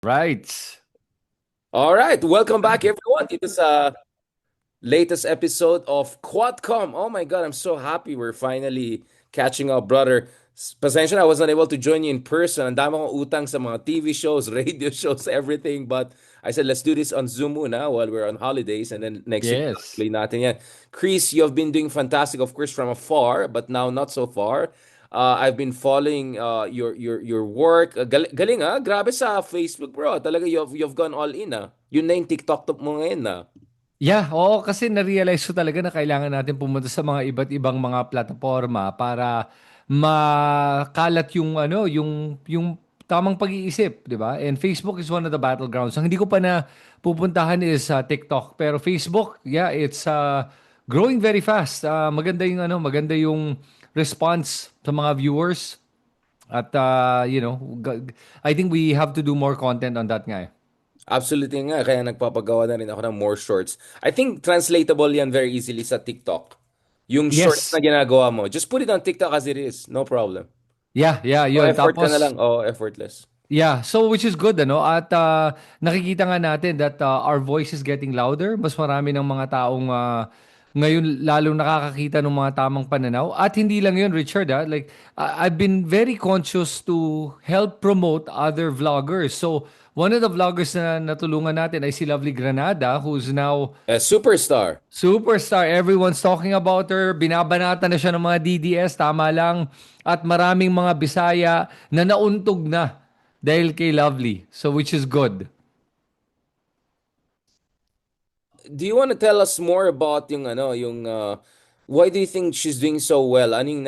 Right. All right, welcome back everyone. It is latest episode of Quadcom. Oh my God, I'm so happy we're finally catching up, brother. Pasensya na, I was not able to join you in person. Ang dami kong utang sa mga TV shows, radio shows, everything. But I said, let's do this on Zoom muna while we're on holidays. And then next week, Yes. play natin yan. Chris, you have been doing fantastic, of course, from afar, but now not so far. I've been following your work. Galing ah, grabe sa Facebook, bro. Talaga you've gone all in ah. Yun na yung TikTok top mo ngayon ah. Yeah, oo kasi na-realize ko talaga na kailangan natin pumunta sa mga iba't ibang mga plataforma para makalat yung yung tamang pag-iisip, 'di ba? And Facebook is one of the battlegrounds. Ang hindi ko pa na pupuntahan is TikTok, pero Facebook, yeah, it's growing very fast. Maganda yung maganda yung response sa mga viewers at I think we have to do more content on that nga. Absolutely nga, kaya nagpapagawa na rin ako ng more shorts. I think translatable yan very easily sa TikTok. Yung shorts Yes. na ginagawa mo, just put it on TikTok as it is. No problem. Yeah, yeah, O yun. effort ka na Tapos, lang. O effortless. yeah, so which is good, ano? At nakikita nga natin that our voice is getting louder. Mas marami ng mga taong ngayon lalong nakakakita ng mga tamang pananaw. At hindi lang yun, Richard, like, I've been very conscious to help promote other vloggers. So, one of the vloggers na natulungan natin ay si Lovely Granada, who's now Superstar. superstar. Everyone's talking about her. Binabanata na siya ng mga DDS. Tama lang. At maraming mga Bisaya na nauntog na dahil kay Lovely. So, which is good. Do you want to tell us more about why do you think she's doing so well? Ano yung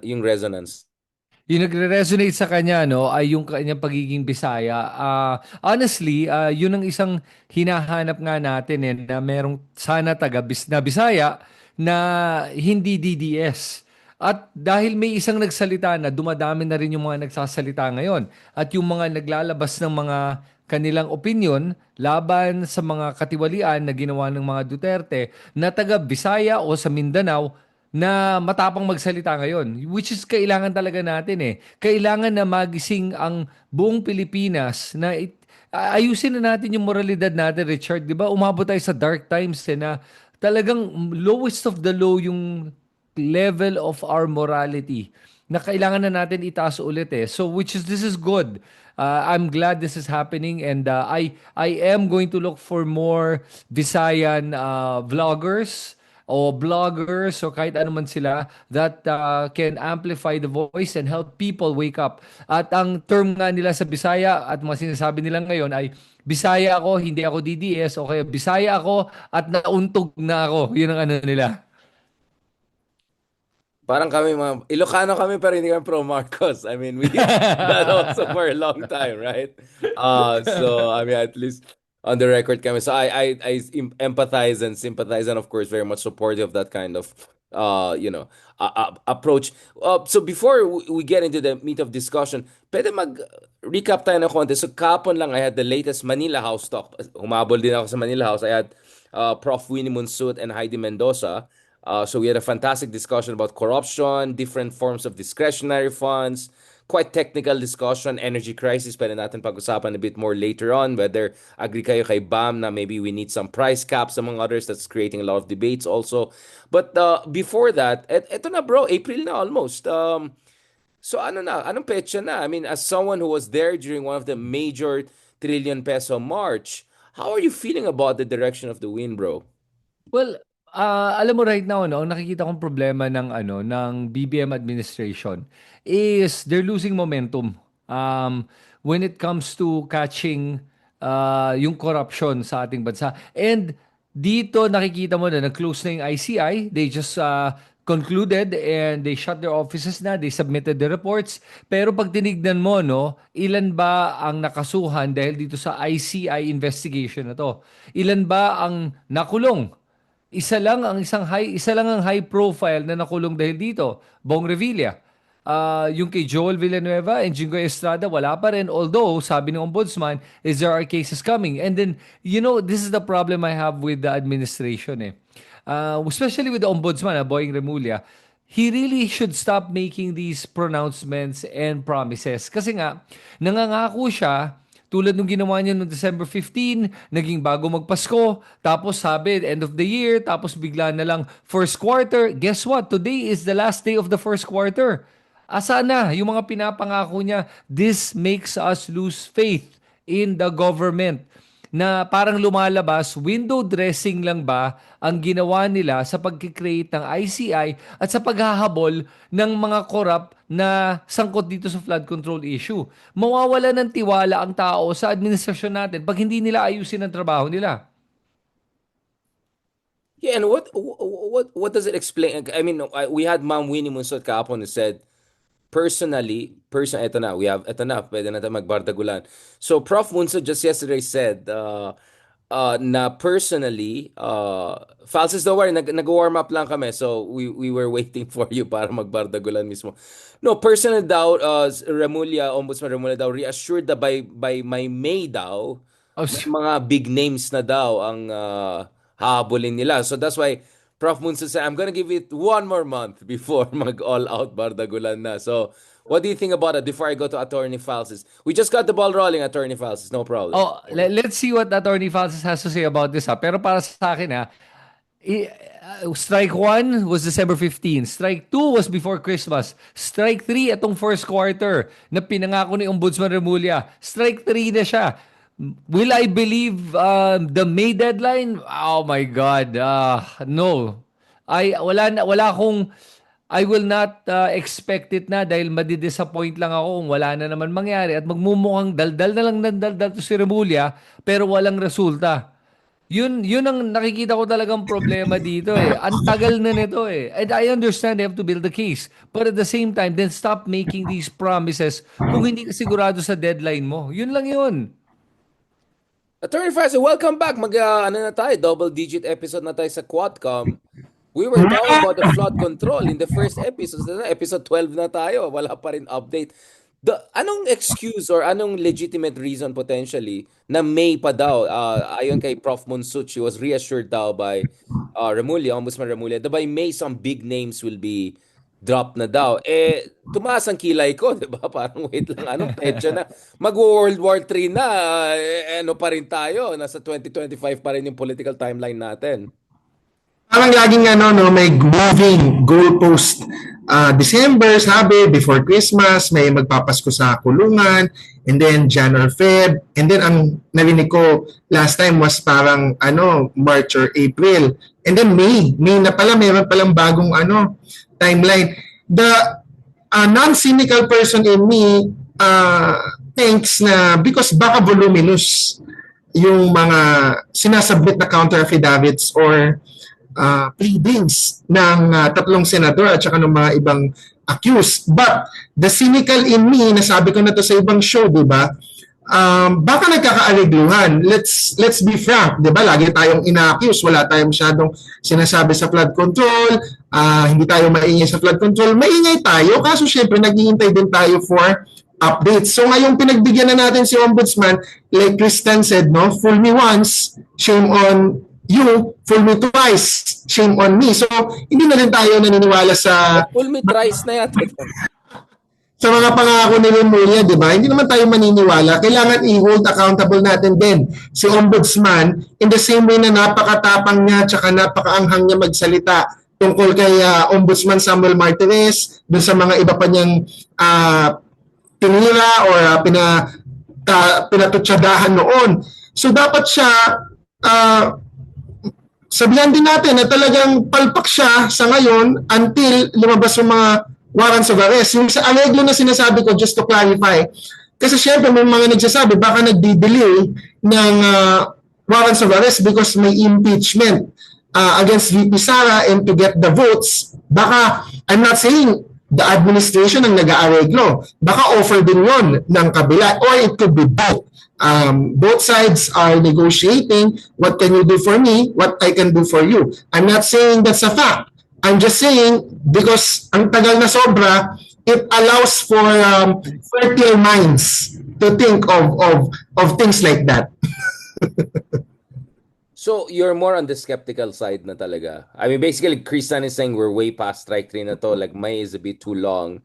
yung resonance? Yung nagre-resonate sa kanya, no, ay yung kanyang pagiging Bisaya. Honestly, yun ang isang hinahanap nga natin na merong sana na Bisaya na hindi DDS. At dahil may isang nagsalita na, dumadami na rin yung mga nagsasalita ngayon. At yung mga naglalabas ng mga kanilang opinion laban sa mga katiwalian na ginawa ng mga Duterte na taga Bisaya o sa Mindanao na matapang magsalita ngayon, which is kailangan talaga natin eh. Kailangan na magising ang buong Pilipinas na ayusin na natin yung moralidad natin, Richard. Di ba? Umabot tayo sa dark times na talagang lowest of the low yung level of our morality na kailangan na natin itaas ulit eh. So which is this is good. I'm glad this is happening and I am going to look for more Visayan vloggers o bloggers o kahit ano man sila that can amplify the voice and help people wake up. At ang term nga nila sa Bisaya at mga sinasabi nila ngayon ay Bisaya ako, hindi ako DDS o kaya Bisaya ako at nauntog na ako. Yun ang ano nila. Parang kami mga Ilocano kami pero hindi kami pro Marcos. I mean, we did that also for a long time, right? So I mean, at least on the record kami. So empathize and sympathize and of course very much supportive of that kind of approach. So before we get into the meat of discussion, pwede mag-recap tayo na konti. So kapon lang I had the latest Manila House talk. Humabol din ako sa Manila House. I had Prof. Winnie Monsut and Heidi Mendoza. So we had a fantastic discussion about corruption, different forms of discretionary funds, quite technical discussion, energy crisis, pwede natin pag-usapan a bit more later on, whether agree kayo kay BAM na maybe we need some price caps among others, that's creating a lot of debates also. But before that, eto na bro, April na almost. So ano na, anong petsa na? I mean, as someone who was there during one of the major trillion peso march, how are you feeling about the direction of the wind, bro? Well, alam mo right now, no, ang nakikita kong problema ng BBM administration is they're losing momentum. When it comes to catching yung corruption sa ating bansa. And dito nakikita mo na nag-close na yung ICI. They just concluded and they shut their offices na. They submitted the reports. Pero pag tinignan mo, no, ilan ba ang nakasuhan dahil dito sa ICI investigation na to? Ilan ba ang nakulong? Isa lang ang high profile na nakulong dahil dito, Bong Revilla. Yung kay Joel Villanueva and Jingoy Estrada, wala pa rin. Although, sabi ng ombudsman, is there are cases coming. And then, this is the problem I have with the administration eh. Especially with the ombudsman, Boying Remulla, he really should stop making these pronouncements and promises. Kasi nga, nangangako siya Tulad nung ginawa niya noong December 15, naging bago magpasko, tapos sabi, end of the year, tapos bigla na lang first quarter. Guess what? Today is the last day of the first quarter. Asa na yung mga pinapangako niya? This makes us lose faith in the government na parang lumalabas, window dressing lang ba ang ginawa nila sa pag-create ng ICI at sa paghahabol ng mga korap na sangkot dito sa flood control issue. Mawawala ng tiwala ang tao sa administrasyon natin pag hindi nila ayusin ang trabaho nila. Yeah, and what does it explain? I mean, we had Ma'am Winnie Munsot kahapon who said, eto na, pwede na tayo magbardagulan. So Prof. Munsot just yesterday said na personally, Falsis, don't worry, nag-warm up lang kami. So we were waiting for you para magbardagulan mismo. No, personally daw, Ombudsman Remulla daw, reassured na by May daw, Oh, may mga big names na daw ang hahabulin nila. So that's why Prof. Munson said, I'm gonna give it one more month before mag-all-out bardagulan na. So, what do you think about it before I go to Attorney Falsis? We just got the ball rolling, Attorney Falsis. No problem. let's see what Attorney Francis has to say about this ha. Pero para sa akin ha, strike 1 was December 15. Strike 2 was before Christmas. Strike 3 itong first quarter na pinangako ni Ombudsman Remulla. Strike 3 na siya. Will I believe the May deadline? Oh my God. No. I will not expect it na dahil madidisappoint lang ako kung wala na naman mangyari at magmumukhang daldal na lang ng daldal to si Remulla pero walang resulta. Yun ang nakikita ko talagang problema dito eh. Ang tagal na nito eh. And I understand they have to build the case. But at the same time, then stop making these promises kung hindi ka sigurado sa deadline mo. Yun lang yun. Attorney Falsis, welcome back. Ano na tayo, double-digit episode na tayo sa Quadcom. We were talking about the flood control in the first episode. Episode 12 na tayo. Wala pa rin update. Anong excuse or anong legitimate reason potentially na May pa daw, ayon kay Prof. Munsut, she was reassured daw by Ombudsman Remulla, that by May some big names will be dropped na daw. Tumaas ang kilay ko, di ba? Parang wait lang, anong petsa na? Mag-World War III na, ano pa rin tayo? Nasa 2025 pa rin yung political timeline natin. Parang laging may moving goalpost. December, sabi, before Christmas, may magpapasko sa kulungan, and then January, Feb, and then ang narinig ko last time was parang March or April, and then May na pala, mayroon palang bagong timeline. The non-cynical person in me thinks na because baka voluminous yung mga sinasubmit na counter affidavits or pleadings ng tatlong senador at saka ng mga ibang accused. But the cynical in me, nasabi ko na to sa ibang show, di ba? Baka nagkakaaligluhan. Let's be frank, di ba? Lagi tayong ina-accuse, wala tayong masyadong sinasabi sa flood control, hindi tayo maingay sa flood control. Maingay tayo, kaso syempre naghihintay din tayo for updates. So ngayong pinagbigyan na natin si Ombudsman, like Kristen said, no, fool me once, shame on you, fool me twice, shame on me. So, hindi na rin tayo naniniwala sa Fool me thrice na yata. sa mga pangako ni Remulla, di ba? Hindi naman tayo maniniwala. Kailangan i-hold accountable natin din si Ombudsman in the same way na napakatapang niya tsaka napakaanghang niya magsalita tungkol kay Ombudsman Samuel Martirez, dun sa mga iba pa niyang tinira or pinatutsadahan noon. So, dapat siya sabihan din natin na talagang palpak siya sa ngayon until lumabas yung mga warrants of arrest. Yung sa areglo na sinasabi ko, just to clarify, kasi syempre may mga nagsasabi baka nagdi-delay ng warrants of arrest because may impeachment against VP Sara and to get the votes. Baka, I'm not saying the administration ang nag-aareglo. Baka offer din yon ng kabila or it could be both. Both sides are negotiating what can you do for me, what I can do for you. I'm not saying that's a fact. I'm just saying because ang tagal na sobra, it allows for fertile minds to think of things like that. So, you're more on the skeptical side na talaga. I mean, basically, Kristen is saying we're way past strike 3 na to. Like, May is a bit too long.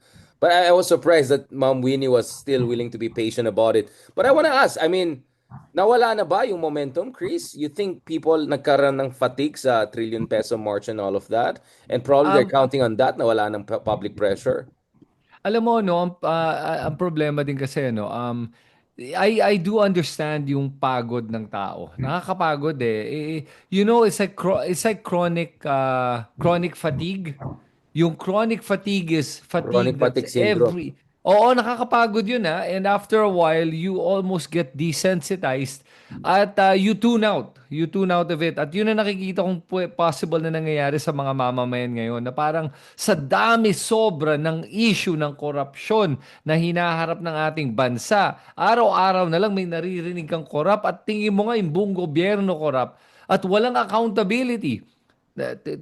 But I was surprised that Ma'am Winnie was still willing to be patient about it. But I want to ask, I mean, nawala na ba yung momentum, Chris? You think people nagkaroon ng fatigue sa trillion peso march and all of that? And probably they're Um, counting on that, nawala ng public pressure. Alam mo, no, ang problema din kasi, no, I do understand yung pagod ng tao. Nakakapagod eh. You know, it's like chronic fatigue. Yung chronic fatigue is Chronic fatigue that's fatigue syndrome. Oo, nakakapagod yun ha. And after a while, you almost get desensitized at you tune out. You tune out of it. At yun na nakikita kong possible na nangyayari sa mga mamamayan ngayon na parang sa dami sobra ng issue ng korupsyon na hinaharap ng ating bansa. Araw-araw na lang may naririnig kang korap at tingin mo nga yung buong gobyerno korap at walang accountability.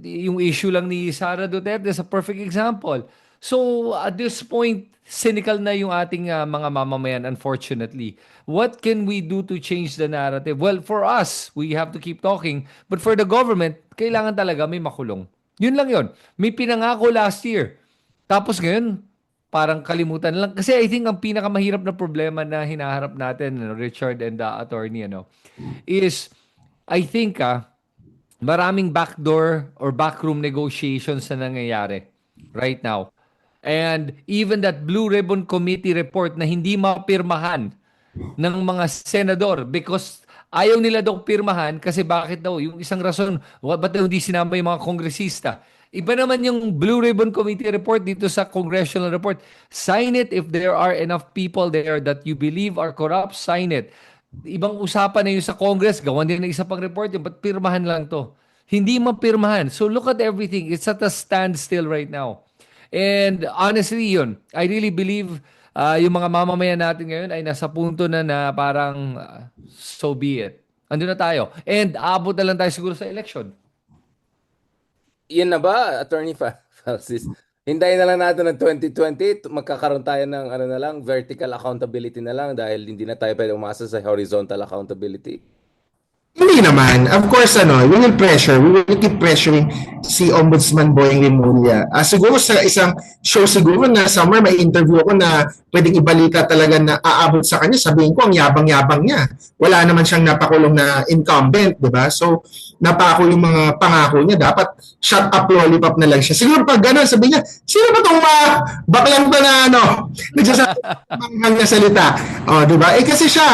Yung issue lang ni Sara Duterte is a perfect example. So at this point, cynical na yung ating mga mamamayan, unfortunately. What can we do to change the narrative? Well, for us, we have to keep talking. But for the government, kailangan talaga may makulong. Yun lang yun. May pinangako last year. Tapos ngayon, parang kalimutan lang. Kasi I think ang pinakamahirap na problema na hinaharap natin, Richard and the attorney, is I think maraming backdoor or backroom negotiations na nangyayari right now. And even that Blue Ribbon Committee report na hindi mapirmahan ng mga senador because ayaw nila daw pirmahan kasi bakit daw? Yung isang rason, ba't daw hindi sinama yung mga kongresista? Iba naman yung Blue Ribbon Committee report dito sa congressional report. Sign it if there are enough people there that you believe are corrupt, sign it. Ibang usapan na yun sa Congress, gawan din ng isa pang report yun, ba't pirmahan lang to? Hindi mapirmahan. So look at everything. It's at a standstill right now. And honestly yun, I really believe yung mga mamamayan natin ngayon ay nasa punto na parang so be it. Andun na tayo. And abot na lang tayo siguro sa election. Yan na ba, Attorney Francis? Hintayin na lang natin ng 2020, magkakaroon tayo ng ano na lang, vertical accountability na lang dahil hindi na tayo pwede umasa sa horizontal accountability. Hindi naman. Of course, we will pressure. We will keep pressuring si Ombudsman Boying Rimulya. Siguro sa isang show siguro na somewhere may interview ako na pwedeng ibalita talaga na aabot sa kanya. Sabihin ko, ang yabang-yabang niya. Wala naman siyang napakulong na incumbent, di ba? So, napako yung mga pangako niya. Dapat shut up, lollipop na lang siya. Siguro pag gano'n, sabihin niya, sino ba itong baklang ba na nagsasabi na salita? Di ba? Kasi siya,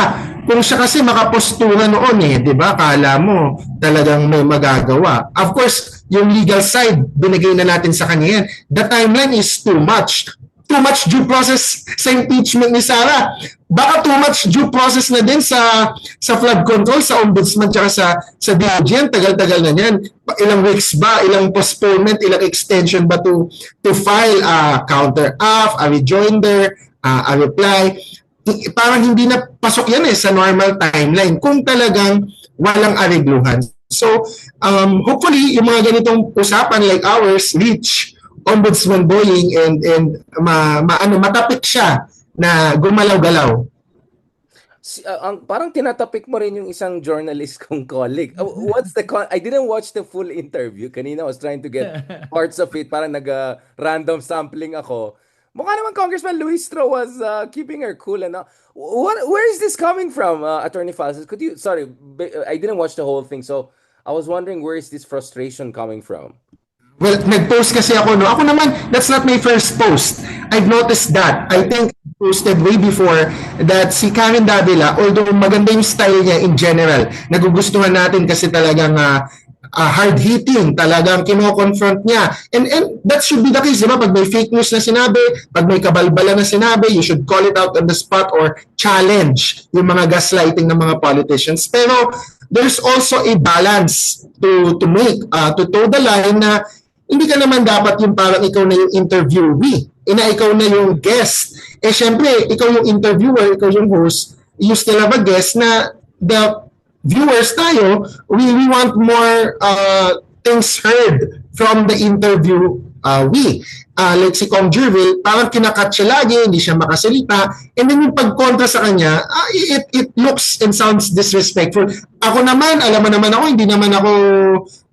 kung siya kasi makapostura noon di ba? Kala mo talagang may magagawa. Of course, yung legal side, binigay na natin sa kanya yan. The timeline is too much. Too much due process sa impeachment ni Sara. Baka too much due process na din sa flood control, sa ombudsman, tsaka sa DOJ. Tagal-tagal na yan. Ilang weeks ba? Ilang postponement? Ilang extension ba to file a counter-aff, a rejoinder, a reply? Parang hindi na pasok yan sa normal timeline kung talagang walang arigluhan. So, hopefully, yung mga ganitong usapan like ours reach Ombudsman Boying and matapik siya na gumalaw-galaw. Parang tinatapik mo rin yung isang journalist kong colleague. I didn't watch the full interview. Kanina I was trying to get parts of it. Parang nag-random sampling ako. Mukha naman Congressman Luis Tro was keeping her cool and where is this coming from, Attorney Francis? Sorry, I didn't watch the whole thing, so I was wondering where is this frustration coming from? Well, nag-post kasi ako, Ako naman, that's not my first post. I've noticed that. I think I posted way before that si Karen Davila, although maganda yung style niya in general, nagugustuhan natin kasi talagang hard-hitting, talagang kino-confront niya. And that should be the case, di ba? Pag may fake news na sinabi, pag may kabalbala na sinabi, you should call it out on the spot or challenge yung mga gaslighting ng mga politicians. Pero there's also a balance to make, to toe the line na hindi ka naman dapat yung parang ikaw na yung interviewee, ikaw na yung guest. Syempre, ikaw yung interviewer, ikaw yung host, you still have a guest na the viewers tayo, we want more things heard from the interview like si Kong Jervil, parang kinakat siya lagi, hindi siya makasalita, and then yung pagkontra sa kanya, it looks and sounds disrespectful. Ako naman, alam mo naman ako, hindi naman ako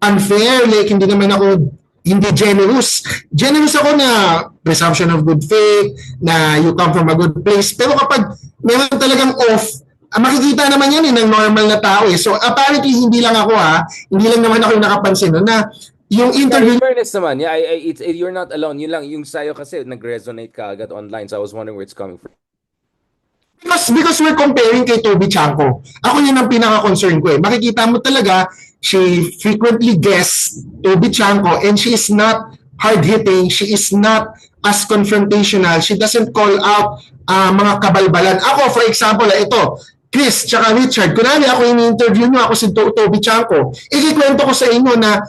unfair, like hindi naman ako hindi generous. Generous ako na presumption of good faith, na you come from a good place. Pero kapag meron talagang off, makikita naman yan ng normal na tao eh. So apparently hindi lang ako hindi lang naman ako yung nakapansin no, na yung interview In fairness naman, yeah, you're not alone. Yun lang, yung sa'yo kasi nag-resonate ka agad online, so I was wondering where it's coming from. Because we're comparing kay Toby Chanko. Ako yun ang pinaka-concern ko eh. Makikita mo talaga, she frequently guests Toby Chanko and she is not hard-hitting, she is not as confrontational, she doesn't call out mga kabalbalan. Ako, for example, ito, Chris, tsaka Richard, kunwari ako ini-interview nyo, ako si Toby Chanko, ikikwento ko sa inyo na,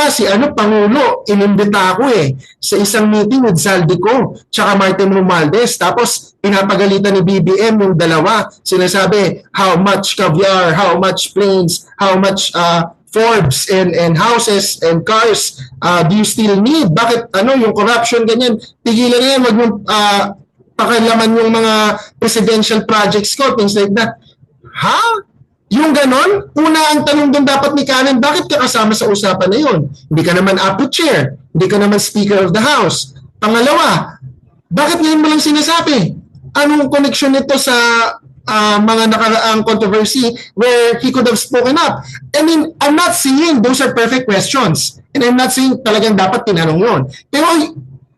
si Pangulo, inimbita ako sa isang meeting with Zaldico, tsaka Martin Romualdez, tapos pinapagalitan ni BBM yung dalawa, sinasabi, how much caviar, how much planes, how much Forbes and houses and cars do you still need? Bakit yung corruption ganyan? Tigilan na yan, wag mong pakialaman yung mga presidential projects ko, things like that. Yung ganon? Una ang tanong doon dapat ni Karen, bakit ka kasama sa usapan na yun? Hindi ka naman APO chair, hindi ka naman Speaker of the House. Pangalawa, bakit ngayon mo lang sinasabi? Anong connection nito sa mga nakaraang controversy where he could have spoken up? I mean, I'm not saying those are perfect questions. And I'm not saying talagang dapat tinanong yun. Pero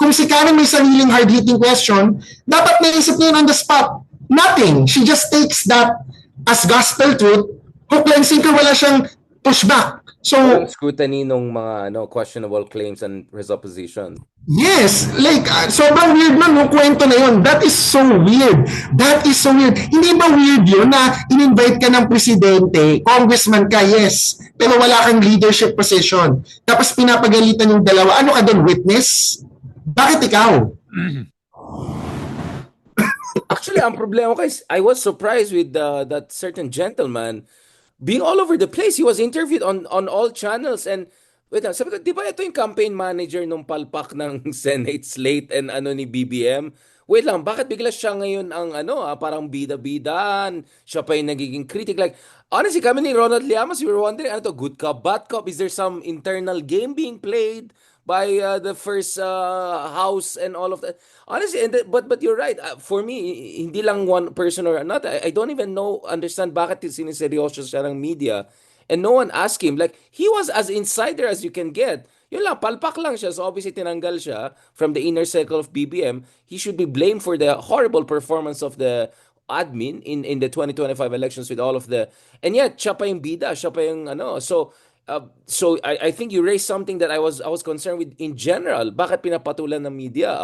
kung si Karen may sariling hard-hitting question, dapat naisip niya yun on the spot. Nothing. She just takes that as gospel truth. Hook, line, sinker, wala siyang pushback. So, Walang scrutiny nung mga questionable claims and his opposition. yes, like sobrang weird man yung kwento na yun. That is so weird. That is so weird. Hindi ba weird yun na in-invite ka ng presidente, congressman ka, yes, pero wala kang leadership position. Tapos pinapagalitan yung dalawa. Ano ka doon, witness? Bakit ikaw? Actually, ang problema ko is I was surprised with that certain gentleman being all over the place. He was interviewed on all channels and wait, sabi ko, di ba ito yung campaign manager nung palpak ng Senate slate and ni BBM? Wait lang, bakit bigla siya ngayon ang parang bida-bidan? Siya pa yung nagiging critic. Like, honestly, kami ni Ronald Llamas, we were wondering, good cop, bad cop? Is there some internal game being played by the first house and all of that? Honestly, but you're right. For me, hindi lang one person or another. I don't even understand bakit siniseryoso siya ng media. And no one asked him. Like, he was as insider as you can get. Yun lang, palpak lang siya. So obviously, tinanggal siya from the inner circle of BBM. He should be blamed for the horrible performance of the admin in the 2025 elections with all of the... And yet, siya pa yung bida. Siya pa yung So I think you raised something that I was concerned with in general. Bakit pinapatulan ng media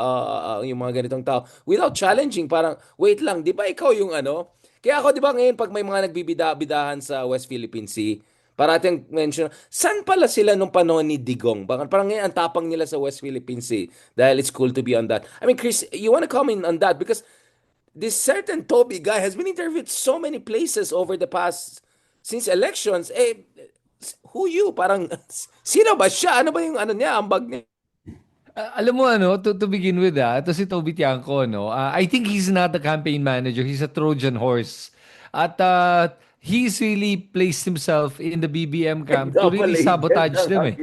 yung mga ganitong tao without challenging? Parang wait lang, di ba ikaw yung Kaya ako di ba ngayon pag may mga nagbibida-bidahan sa West Philippine Sea, parating mention, saan pala sila nung panahon ni Digong? Parang ngayon ang tapang nila sa West Philippine Sea dahil it's cool to be on that. I mean, Chris, you want to comment on that because this certain Toby guy has been interviewed so many places over the past since elections. Who you? Parang, sino ba siya? Ano ba yung niya, ambag niya? Alam mo to begin with to si Toby Tiangco I think he's not a campaign manager, he's a Trojan horse. At he's really placed himself in the BBM camp to really sabotage them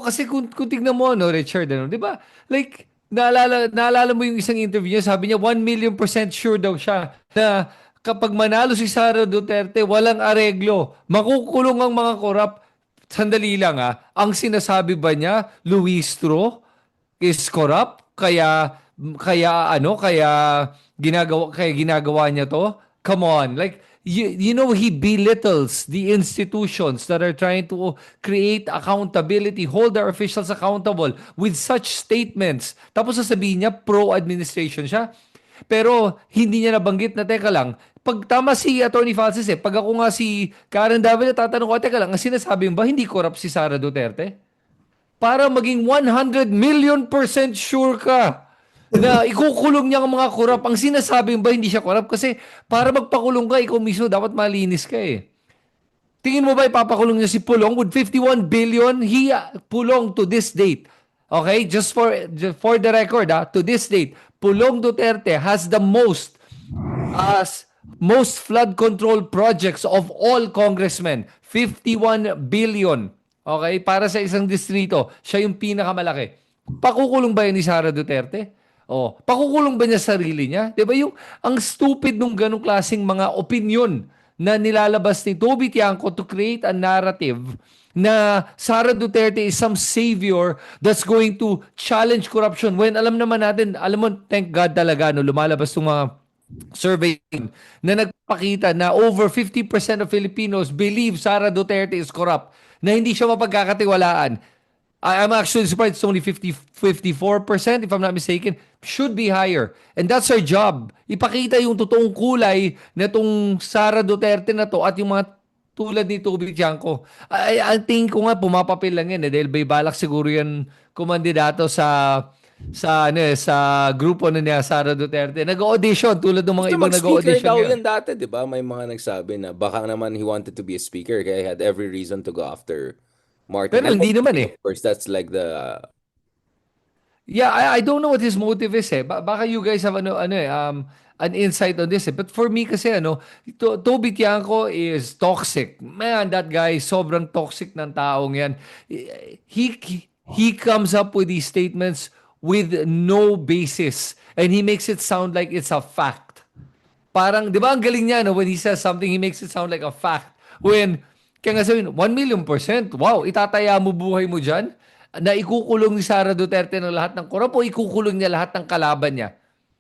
kasi kung tignan mo Richard, di ba? Like naalala mo yung isang interview niya, sabi niya 1,000,000% sure daw siya na kapag manalo si Sara Duterte, walang areglo. Makukulong ang mga korap. Sandali lang ang sinasabi ba niya, Luistro is corrupt? Kaya ginagawa niya to? Come on. Like, you know, he belittles the institutions that are trying to create accountability, hold their officials accountable with such statements. Tapos sasabihin niya, pro-administration siya. Pero hindi niya nabanggit na, teka lang, pag tama si Attorney Francis pag ako nga si Karen Davila, tatanong ko, teka lang, ang sinasabi ba hindi corrupt si Sara Duterte? Para maging 100,000,000% sure ka na ikukulong niya ang mga corrupt. Ang sinasabi ba hindi siya corrupt? Kasi para magpakulong ka, ikaw mismo dapat malinis ka Tingin mo ba ipapakulong niya si Pulong with 51 billion? He Pulong to this date. Okay? Just for the record, to this date, Pulong Duterte has the most flood control projects of all congressmen. 51 billion. Okay? Para sa isang distrito, siya yung pinakamalaki. Pakukulong ba yan ni Sara Duterte? O, pakukulong ba niya sarili niya? 'Di ba yung ang stupid nung ganong klaseng mga opinion na nilalabas ni Toby Tiangco to create a narrative na Sara Duterte is some savior that's going to challenge corruption when alam naman natin, alam mo, thank God talaga no lumalabas yung mga survey na nagpakita na over 50% of Filipinos believe Sara Duterte is corrupt, na hindi siya mapagkakatiwalaan. I'm actually surprised it's only 54% if I'm not mistaken. Should be higher. And that's our job. Ipakita yung totoong kulay na itong Sara Duterte na to at yung mga tulad ni Toby Tiangco. Ang tingin ko nga pumapapil lang yan dahil may balak siguro yan kumandidato sa grupo na niya Sara Duterte. Nag-audition tulad ng mga Gusto ibang mag-speaker nag-audition daw niya. yan dati, di ba? May mga nagsabi na baka naman he wanted to be a speaker kaya he had every reason to go after Martin. Pero hindi naman eh. Of course, that's like the... Yeah, I don't know what his motive is eh. Baka you guys have an insight on this eh. But for me kasi Toby Tiangco is toxic. Man, that guy sobrang toxic ng taong yan. He comes up with these statements with no basis and he makes it sound like it's a fact. Parang, di ba ang galing niya, when he says something, he makes it sound like a fact. When, kaya nga sabihin, 1,000,000%, wow, itataya mo buhay mo dyan? Na ikukulong ni Sara Duterte ng lahat ng korap o ikukulong niya lahat ng kalaban niya?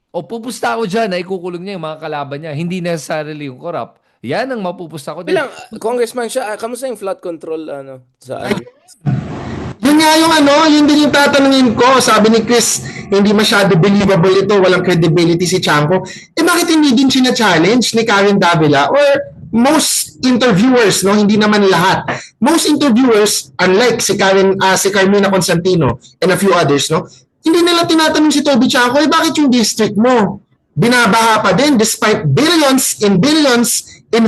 O pupusta ako dyan na ikukulong niya yung mga kalaban niya, hindi necessarily yung korap. Yan ang mapupusta ko. Bilang, Congressman siya, kamusta yung flood control sa... Yun nga yung yun din yung tatanungin ko. Sabi ni Chris, hindi masyado believable ito, walang credibility si Tiangco. Bakit hindi din challenge ni Karen Davila or most interviewers, no, hindi naman lahat. Most interviewers, unlike si Carmina Constantino and a few others, no, hindi nila tinatanong si Toby Tiangco, bakit yung district mo binabaha pa din despite billions in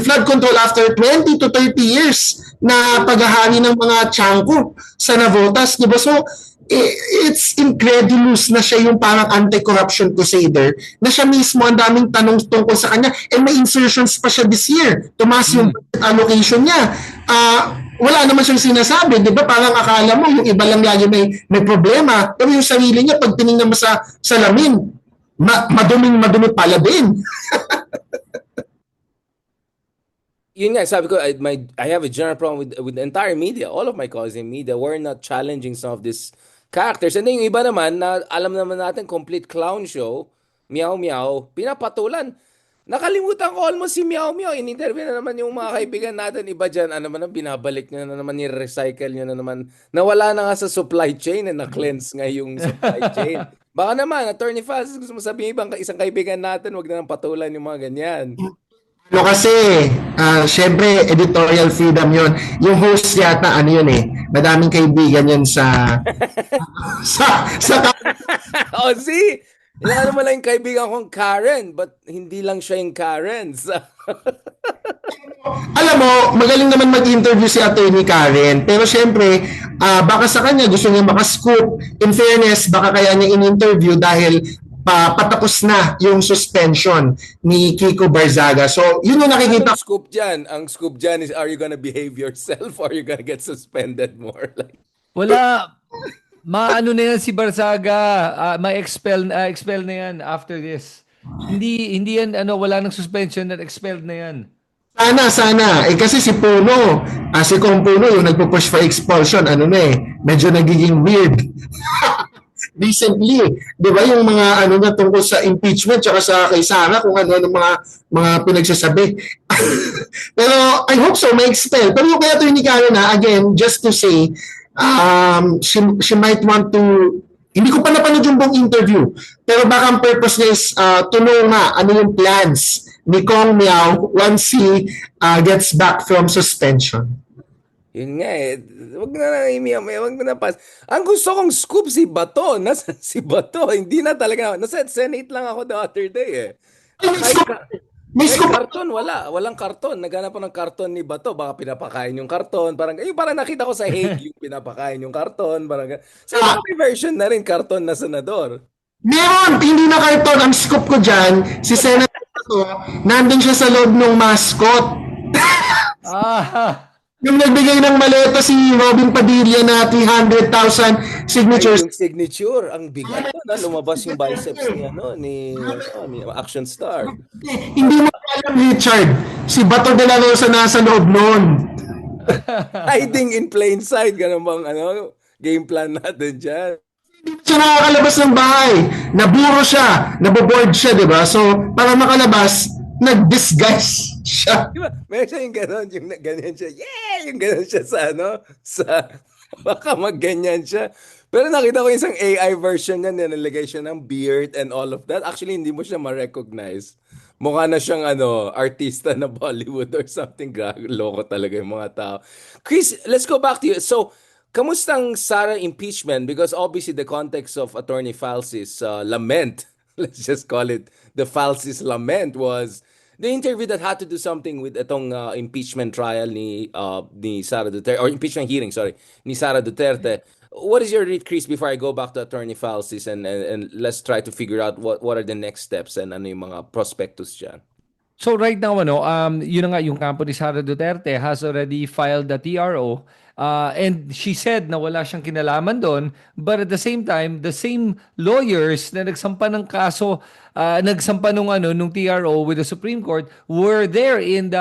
flood control after 20 to 30 years na paghahani ng mga Tiangco sa Navotas, di ba? So, it's incredulous na siya yung parang anti-corruption crusader, na siya mismo ang daming tanong tungkol sa kanya, and may insertions pa siya this year. Tumaas yung allocation niya. Wala naman siyang sinasabi, di ba? Parang akala mo yung iba lang lagi may problema, pero yung sarili niya, pag tinignan mo sa salamin, madumi pala din. Yun nga, sabi ko, I have a general problem with the entire media. All of my colleagues in media were not challenging some of these characters. And then yung iba naman, na alam naman natin, complete clown show, meow meow, pinapatulan. Nakalimutan ko almost si meow meow. In-interview na naman yung mga kaibigan natin, iba dyan, binabalik nyo na naman, ni-recycle nyo na naman. Nawala na nga sa supply chain, na-cleanse nga yung supply chain. Baka naman, Attorney Faz, gusto mo sabihin isang kaibigan natin, wag na nang patulan yung mga ganyan. Kasi, syempre, editorial freedom yon. Yung host yata, madaming kaibigan yan sa Oh, see? Ilan naman lang yung kaibigan kong Karen, but hindi lang siya yung Karen. Alam mo, magaling naman mag-interview si Attorney Karen, pero syempre, baka sa kanya gusto niya makascoop. In fairness, baka kaya niya in-interview dahil patapos na yung suspension ni Kiko Barzaga. So, yun yung nakikita. Ang scoop dyan is, are you gonna behave yourself or are you gonna get suspended more? Like, Wala. Maano na yan si Barzaga. Ma-expel na yan after this. Hindi yan, wala nang suspension na expelled na yan. Sana. Kasi si Puno, si Kong Puno, yung nagpo-push for expulsion, medyo nagiging weird. Recently, di ba yung mga na tungkol sa impeachment tsaka sa kay Sara, kung ano mga pinagsasabi. Pero I hope so, may expel. Pero yung kaya ito ni Karen, again, just to say, she might want to, hindi ko pa napanood yung buong interview, pero baka ang purpose niya is tulong nga ano yung plans ni Kong Miao once he gets back from suspension. yun nga wag na pas. Ang gusto kong scoop si Bato. Nasa si Bato? Hindi na talaga. Nasa Senate lang ako the other day May scoop. Karton, walang karton. Naghanap ako ng karton ni Bato. Baka pinapakain yung karton. Parang nakita ko sa Hague yung pinapakain yung karton. So, may version na rin, karton na senador. Meron, hindi na karton. Ang scoop ko dyan, si Senator Bato, nandun siya sa loob ng mascot. Yung nagbigay ng maleta si Robin Padilla na 300,000 Ay, signatures. yung signature, ang bigat nun, ha? Lumabas yung biceps ni, ano, ni Action Star. Hindi mo alam, Richard, si Bato de la Rosa nasa loob noon. Hiding in plain sight, ganun bang, ano, game plan natin dyan. Siya nakakalabas ng bahay. Naburo siya, naboboard siya, di ba? So, para makalabas, nag-disguise siya. Di ba? Meron siya yung gano'n, yung ganyan siya. Yeah! Yung gano'n siya sa ano, sa, baka magganyan siya. Pero nakita ko yung isang AI version niya, nilagay siya ng beard and all of that. Actually, hindi mo siya ma-recognize. Mukha na siyang ano, artista na Bollywood or something. Loko talaga yung mga tao. Chris, let's go back to you. So, kamustang Sarah impeachment? Because obviously the context of Attorney Falsi's lament, let's just call it the Falsi's lament, was the interview that had to do something with itong impeachment trial ni Sara Duterte, or impeachment hearing, sorry, ni Sara Duterte. What is your read, Chris, before I go back to Attorney Falsis, and let's try to figure out what are the next steps and ano yung mga prospectus dyan? So right now, yun na nga, yung kampo ni Sara Duterte has already filed the TRO, and she said na wala siyang kinalaman doon, but at the same time, the same lawyers na nagsampa ng kaso, nagsampa nung TRO with the Supreme Court were there in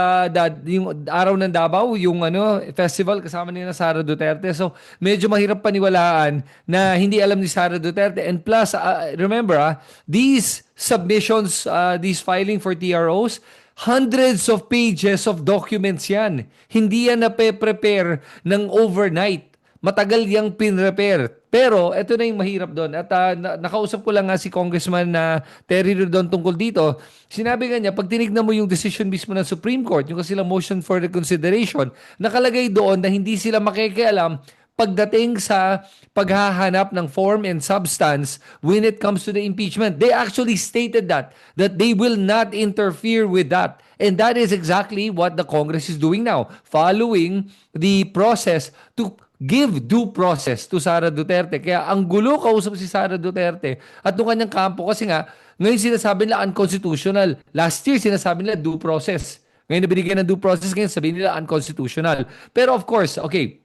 yung araw ng Davao, yung festival kasama ni Sara Duterte. So medyo mahirap paniwalaan na hindi alam ni Sara Duterte. And plus, remember, these submissions, these filing for TROs, hundreds of pages of documents yan. Hindi yan na-prepare ng overnight. Matagal yang pinrepare. Pero ito na yung mahirap doon. At nakausap ko lang nga si Congressman Terry Rodon tungkol dito. Sinabi nga niya, pag tinignan mo yung decision mismo ng Supreme Court, yung kasilang motion for reconsideration, nakalagay doon na hindi sila makikialam pagdating sa paghahanap ng form and substance when it comes to the impeachment. They actually stated that they will not interfere with that. And that is exactly what the Congress is doing now, following the process to give due process to Sara Duterte. Kaya ang gulo kausap si Sara Duterte at nung kanyang kampo kasi nga, ngayon sinasabi nila unconstitutional. Last year sinasabi nila due process. Ngayon na binigyan ng due process, ngayon sabihin nila unconstitutional. Pero of course, okay,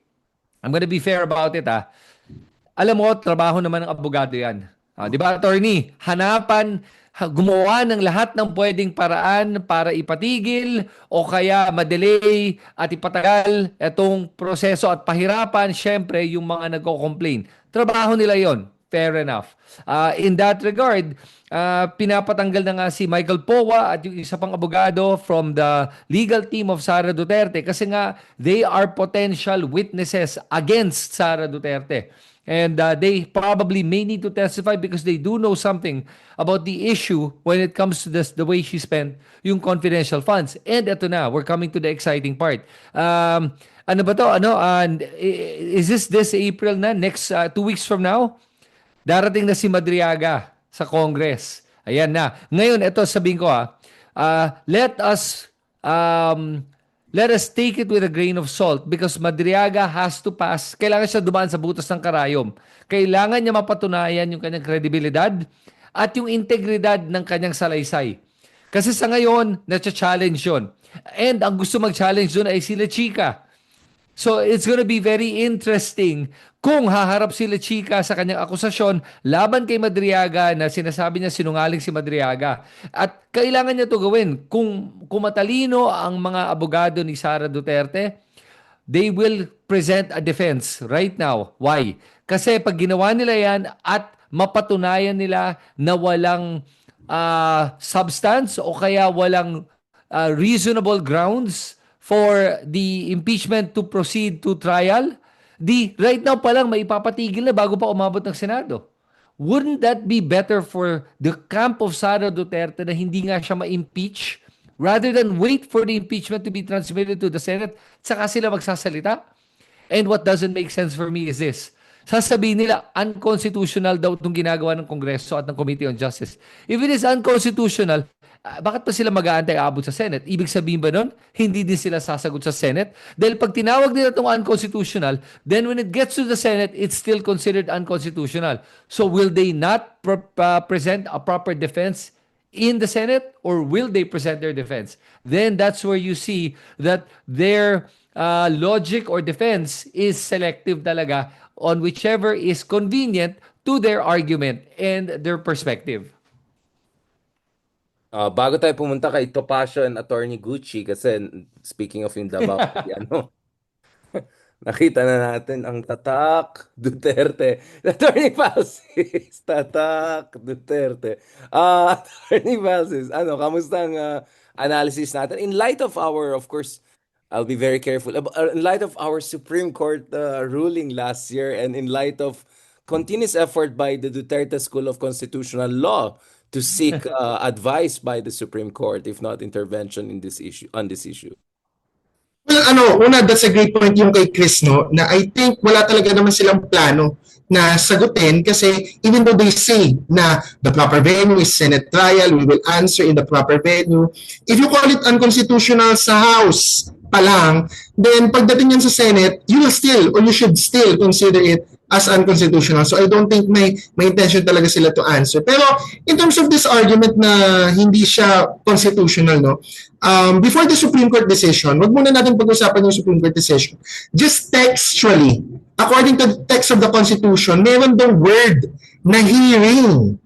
I'm gonna be fair about it, Alam mo, trabaho naman ng abogado yan. Di ba, attorney? Gumawa ng lahat ng pwedeng paraan para ipatigil o kaya madelay at ipatagal itong proseso at pahirapan, syempre, yung mga nagko-complain. Trabaho nila yon. Fair enough. In that regard, pinapatanggal na nga si Michael Powa at yung isa pang abogado from the legal team of Sara Duterte kasi nga they are potential witnesses against Sara Duterte. And they probably may need to testify because they do know something about the issue when it comes to the way she spent yung confidential funds. And eto na, we're coming to the exciting part. Ano ba to? Is this April na? Next 2 weeks from now? Darating na si Madriaga sa Congress. Ayan na. Ngayon, ito sabihin ko let us take it with a grain of salt because Madriaga has to pass. Kailangan siya dumaan sa butas ng karayom. Kailangan niya mapatunayan yung kanyang kredibilidad at yung integridad ng kanyang salaysay. Kasi sa ngayon, na-challenge yun. And ang gusto mag-challenge doon ay sila Chika. So it's gonna be very interesting kung haharap sila Chika sa kanyang akusasyon laban kay Madriaga na sinasabi niya sinungaling si Madriaga. At kailangan niya to gawin. Kung matalino ang mga abogado ni Sara Duterte, they will present a defense right now. Why? Kasi pag ginawa nila yan at mapatunayan nila na walang substance o kaya walang reasonable grounds for the impeachment to proceed to trial, right now pa lang maipapatigil na bago pa umabot ng Senado. Wouldn't that be better for the camp of Sara Duterte na hindi nga siya ma-impeach rather than wait for the impeachment to be transmitted to the Senate saka sila magsasalita? And what doesn't make sense for me is this. Sasabihin nila, unconstitutional daw itong ginagawa ng Kongreso at ng Committee on Justice. If it is unconstitutional, bakit pa sila mag-aantay aabot sa Senate? Ibig sabihin ba nun, hindi din sila sasagot sa Senate? Dahil pag tinawag nila itong unconstitutional, then when it gets to the Senate, it's still considered unconstitutional. So will they not present a proper defense in the Senate, or will they present their defense? Then that's where you see that their logic or defense is selective talaga on whichever is convenient to their argument and their perspective. Bago tayo pumunta kay Topacio and Attorney Gucci, kasi speaking of yung Davao, ano, nakita na natin ang tatak Duterte. Attorney Falsis, tatak Duterte. Attorney Falsis, ano, kamusta ang analysis natin? In light of our, of course, I'll be very careful. In light of our Supreme Court ruling last year, and in light of continuous effort by the Duterte School of Constitutional Law to seek advice by the Supreme Court, if not intervention in this issue, on this issue. Well, una, that's a great point yung kay Chris, no, na I think wala talaga naman silang plano na sagutin kasi even though they say na the proper venue is Senate trial, we will answer in the proper venue. If you call it unconstitutional sa House pa lang, then pagdating yan sa Senate, you will still, or you should still consider it as unconstitutional. So I don't think may intention talaga sila to answer. Pero in terms of this argument na hindi siya constitutional, no, before the Supreme Court decision, wag muna natin pag-usapan yung Supreme Court decision. Just textually, according to the text of the Constitution, meron dong word na hearing.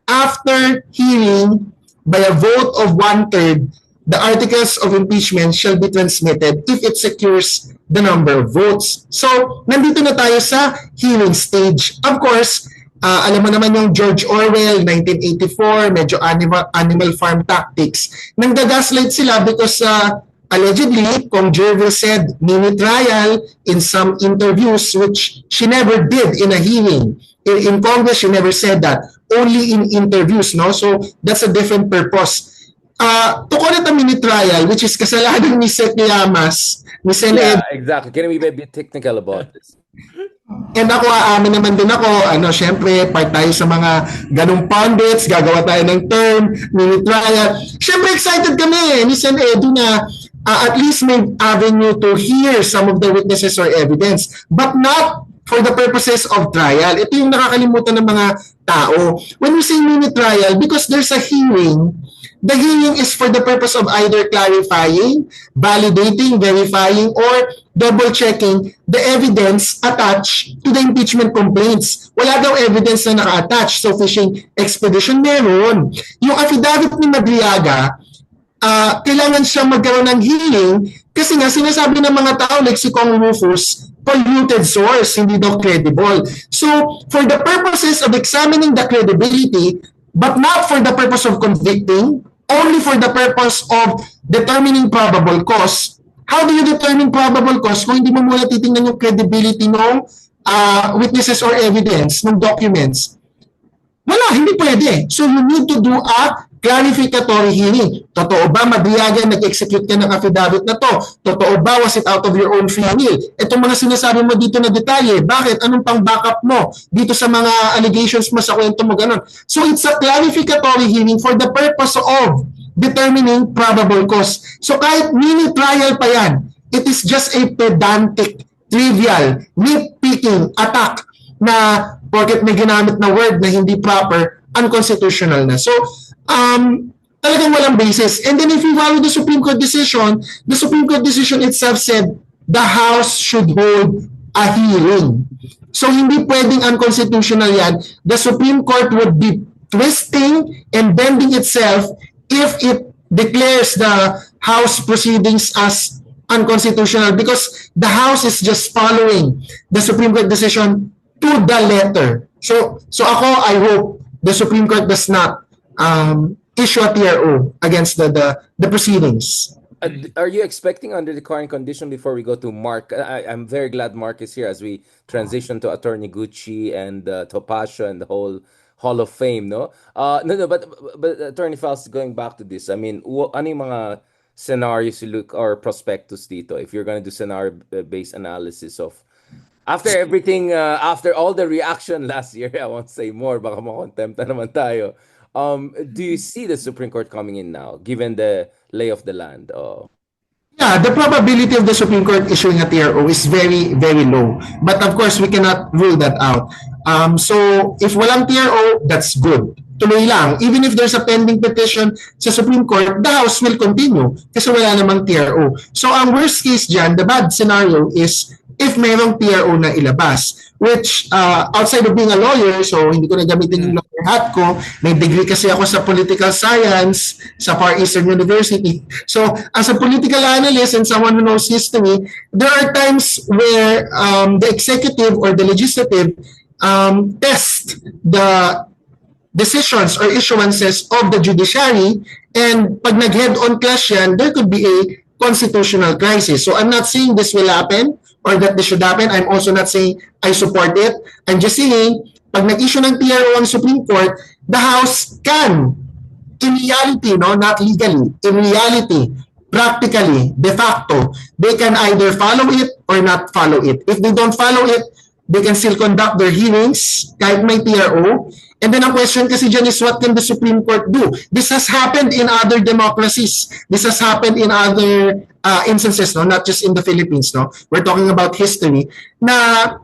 After hearing, by a vote of 1/3, the articles of impeachment shall be transmitted if it secures the number of votes. So, nandito na tayo sa hearing stage. Of course, alam mo naman yung George Orwell, 1984, medyo animal farm tactics. Nanggagaslight sila because allegedly, Kong Jervil said mini trial in some interviews, which she never did in a hearing. In Congress, she never said that. Only in interviews, no? So, that's a different purpose. To call it a mini trial, which is kasalanan ni Sec Llamas, ni Sen. Yeah, exactly. Can we be a bit technical about this? And ako, aamin naman din ako, syempre, part tayo sa mga ganong pundits, gagawa tayo ng term, mini trial. Syempre, excited kami ni Sen. Edu na at least may avenue to hear some of the witnesses or evidence, but not for the purposes of trial. Ito yung nakakalimutan ng mga tao. When we say mini trial, because there's a hearing, the hearing is for the purpose of either clarifying, validating, verifying, or double-checking the evidence attached to the impeachment complaints. Wala daw evidence na naka-attach. So, fishing expedition meron. Yung affidavit ni Madriaga, kailangan siya magkaroon ng hearing kasi nga sinasabi ng mga tao like si Kong Rufus, polluted source, hindi daw credible. So, for the purposes of examining the credibility, but not for the purpose of convicting, only for the purpose of determining probable cause. How do you determine probable cause kung hindi mo muna titingnan yung credibility ng witnesses or evidence, ng documents? Wala, hindi pwede. So you need to do a clarificatory hearing. Totoo ba, Madriaga, nag-execute ka ng affidavit na to? Totoo ba, was it out of your own free will? Itong mga sinasabi mo dito na detalye, bakit? Anong pang backup mo dito sa mga allegations mo sa kwento mo, ganun? So it's a clarificatory hearing for the purpose of determining probable cause. So kahit mini trial pa yan, it is just a pedantic, trivial, nitpicking attack na porket may ginamit na word na hindi proper, unconstitutional na. So, talagang walang basis. And then if you follow the Supreme Court decision itself said the House should hold a hearing. So, hindi pwedeng unconstitutional yan. The Supreme Court would be twisting and bending itself if it declares the House proceedings as unconstitutional because the House is just following the Supreme Court decision to the letter. So ako, I hope the Supreme Court does not issue a TRO against the proceedings. Are you expecting under the current condition, before we go to Mark, I'm very glad Mark is here as we transition to Attorney Gucci and Topacio and the whole Hall of Fame, no? But Attorney Faust, going back to this, I mean, ano yung mga scenarios you look or prospectus dito if you're going to do scenario-based analysis of after everything, after all the reaction last year, I won't say more, baka makontempt na naman tayo. Do you see the Supreme Court coming in now, given the lay of the land? Yeah, the probability of the Supreme Court issuing a TRO is very, very low. But of course, we cannot rule that out. So, if walang TRO, that's good. tuloy lang. Even if there's a pending petition sa Supreme Court, the House will continue kasi wala namang TRO. So ang worst case dyan, the bad scenario is if merong TRO na ilabas, which outside of being a lawyer, so hindi ko na gamitin yung lawyer hat ko, may degree kasi ako sa political science sa Far Eastern University. So as a political analyst and someone who knows history, there are times where the executive or the legislative test the decisions or issuances of the judiciary, and pag nag-head-on clash yan, there could be a constitutional crisis. So I'm not saying this will happen or that this should happen. I'm also not saying I support it. I'm just saying, pag nag-issue ng TRO ang Supreme Court, the House can, in reality, no, not legally, in reality, practically, de facto, they can either follow it or not follow it. If they don't follow it, they can still conduct their hearings kahit may TRO. And then ang question kasi dyan is, what can the Supreme Court do? This has happened in other democracies. This has happened in other instances, no, not just in the Philippines, no. We're talking about history na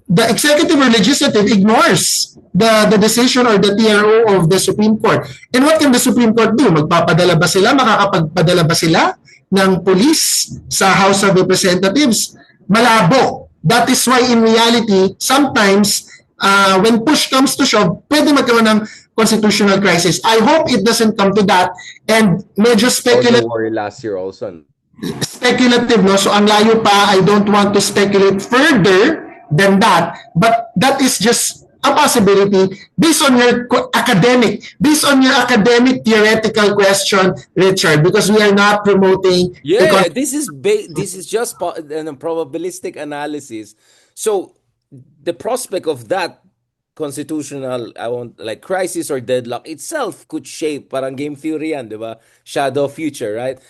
the executive or legislative ignores the decision or the TRO of the Supreme Court. And what can the Supreme Court do? Magpapadala ba sila? Makakapagpadala ba sila ng police sa House of Representatives? Malabo. That is why in reality, sometimes when push comes to shove, pwede magkaroon ng constitutional crisis. I hope it doesn't come to that. And medyo speculative. War last year also. Speculative, no? So ang layo pa, I don't want to speculate further than that, but that is just a possibility based on your academic theoretical question, Richard, because we are not promoting Yeah, this is just probabilistic analysis. So the prospect of that constitutional crisis or deadlock itself could shape parang game theory yan, di ba? Shadow future, right?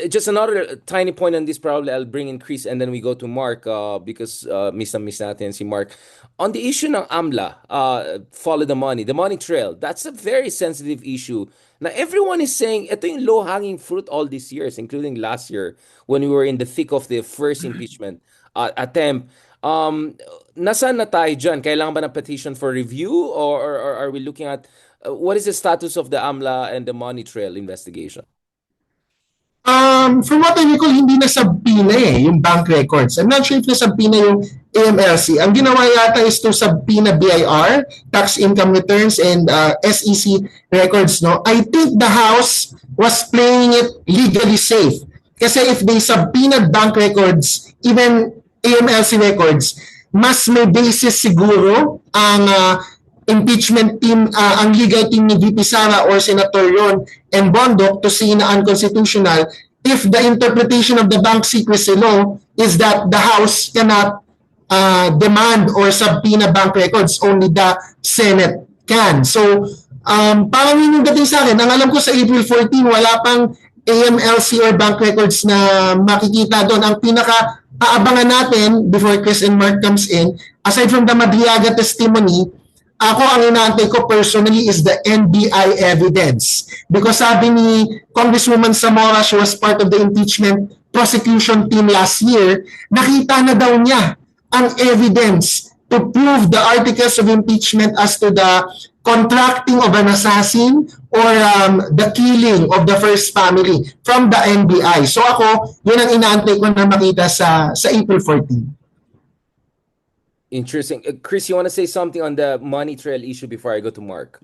Just another tiny point on this, probably I'll bring in Chris and then we go to Mark because miss natin si Mark. On the issue ng AMLA, follow the money trail, that's a very sensitive issue. Now everyone is saying ito yung low-hanging fruit all these years, including last year when we were in the thick of the first impeachment attempt. Nasaan na tayo dyan? Kailangan ba ng petition for review or are we looking at what is the status of the AMLA and the money trail investigation? From what I recall, hindi na subpoena yung bank records. I'm not sure if nasubpoena yung AMLC. Ang ginawa yata is to subpoena BIR, tax income returns, and SEC records. No, I think the House was playing it legally safe. Kasi if they subpoenaed bank records, even AMLC records, mas may basis siguro ang impeachment team, ang legal team ni VP Sara or Senator Ron and Bondoc to say na unconstitutional if the interpretation of the bank secrecy law is that the House cannot demand or subpoena bank records, only the Senate can. So, parang yun yung dating sa akin. Ang alam ko sa April 14, wala pang AMLC or bank records na makikita doon. Ang pinaka-aabangan natin before Chris and Mark comes in, aside from the Madriaga testimony, ako ang inaantay ko personally is the NBI evidence. Because sabi ni Congresswoman Zamora, she was part of the impeachment prosecution team last year, nakita na daw niya ang evidence to prove the articles of impeachment as to the contracting of an assassin or the killing of the first family from the NBI. So ako, yun ang inaantay ko na makita sa April 14. Interesting. Chris, you want to say something on the money trail issue before I go to Mark?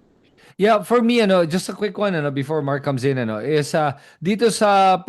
Yeah, for me, just a quick one, before Mark comes in, is dito sa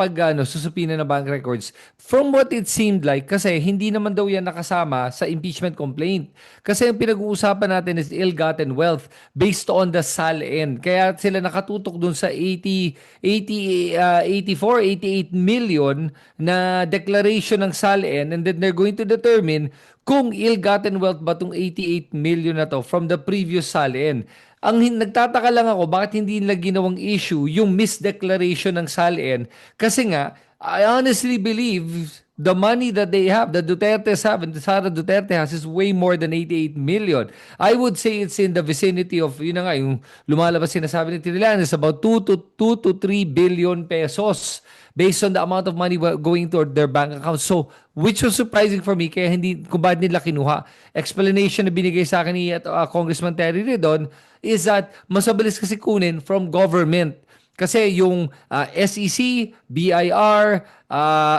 susupina ng bank records, from what it seemed like, kasi hindi naman daw yan nakasama sa impeachment complaint. Kasi ang pinag-uusapan natin is ill-gotten wealth based on the SALN. Kaya sila nakatutok dun sa 84, 88 million na declaration ng SALN, and then they're going to determine kung ill-gotten wealth ba itong 88 million na to from the previous SALN. Ang nagtataka lang ako, bakit hindi nila ginawang issue yung misdeclaration ng SALN? Kasi nga, I honestly believe the money that they have, the Dutertes have, and Sara Duterte has, is way more than 88 million. I would say it's in the vicinity of, yun na nga, yung lumalabas sinasabi ni Trillian, is about 2 to 3 billion pesos based on the amount of money going toward their bank accounts. So, which was surprising for me, kaya hindi, kung bakit nila kinuha. Explanation na binigay sa akin ni Congressman Terry Redon is that mas mabilis kasi kunin from government. Kasi yung SEC, BIR,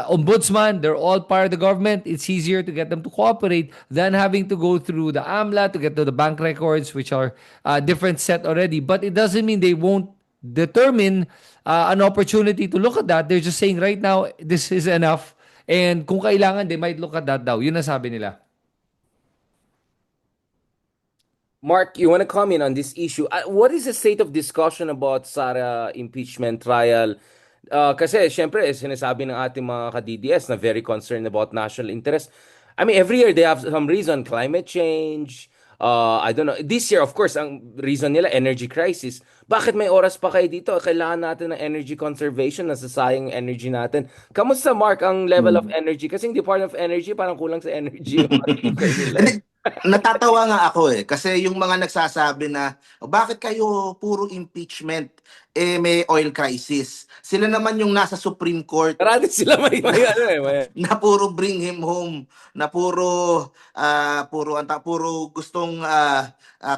Ombudsman, they're all part of the government. It's easier to get them to cooperate than having to go through the AMLA to get to the bank records, which are different set already. But it doesn't mean they won't determine an opportunity to look at that. They're just saying right now, this is enough. And kung kailangan, they might look at that daw. Yun ang sabi nila. Mark, you want to comment on this issue? What is the state of discussion about Sara impeachment trial? Kasi syempre, sinasabi ng ating mga ka-DDS na very concerned about national interest. I mean, every year they have some reason, climate change, I don't know. This year, of course, ang reason nila, energy crisis. Bakit may oras pa kayo dito? Kailangan natin ng energy conservation, nasasayang yung energy natin. Kamusta, Mark, ang level of energy? Kasi yung Department of Energy, parang kulang sa energy yung mga nila. Hindi, natatawa nga ako kasi yung mga nagsasabi na bakit kayo puro impeachment may oil crisis. Sila naman yung nasa Supreme Court Marami sila may. na puro bring him home, na puro gustong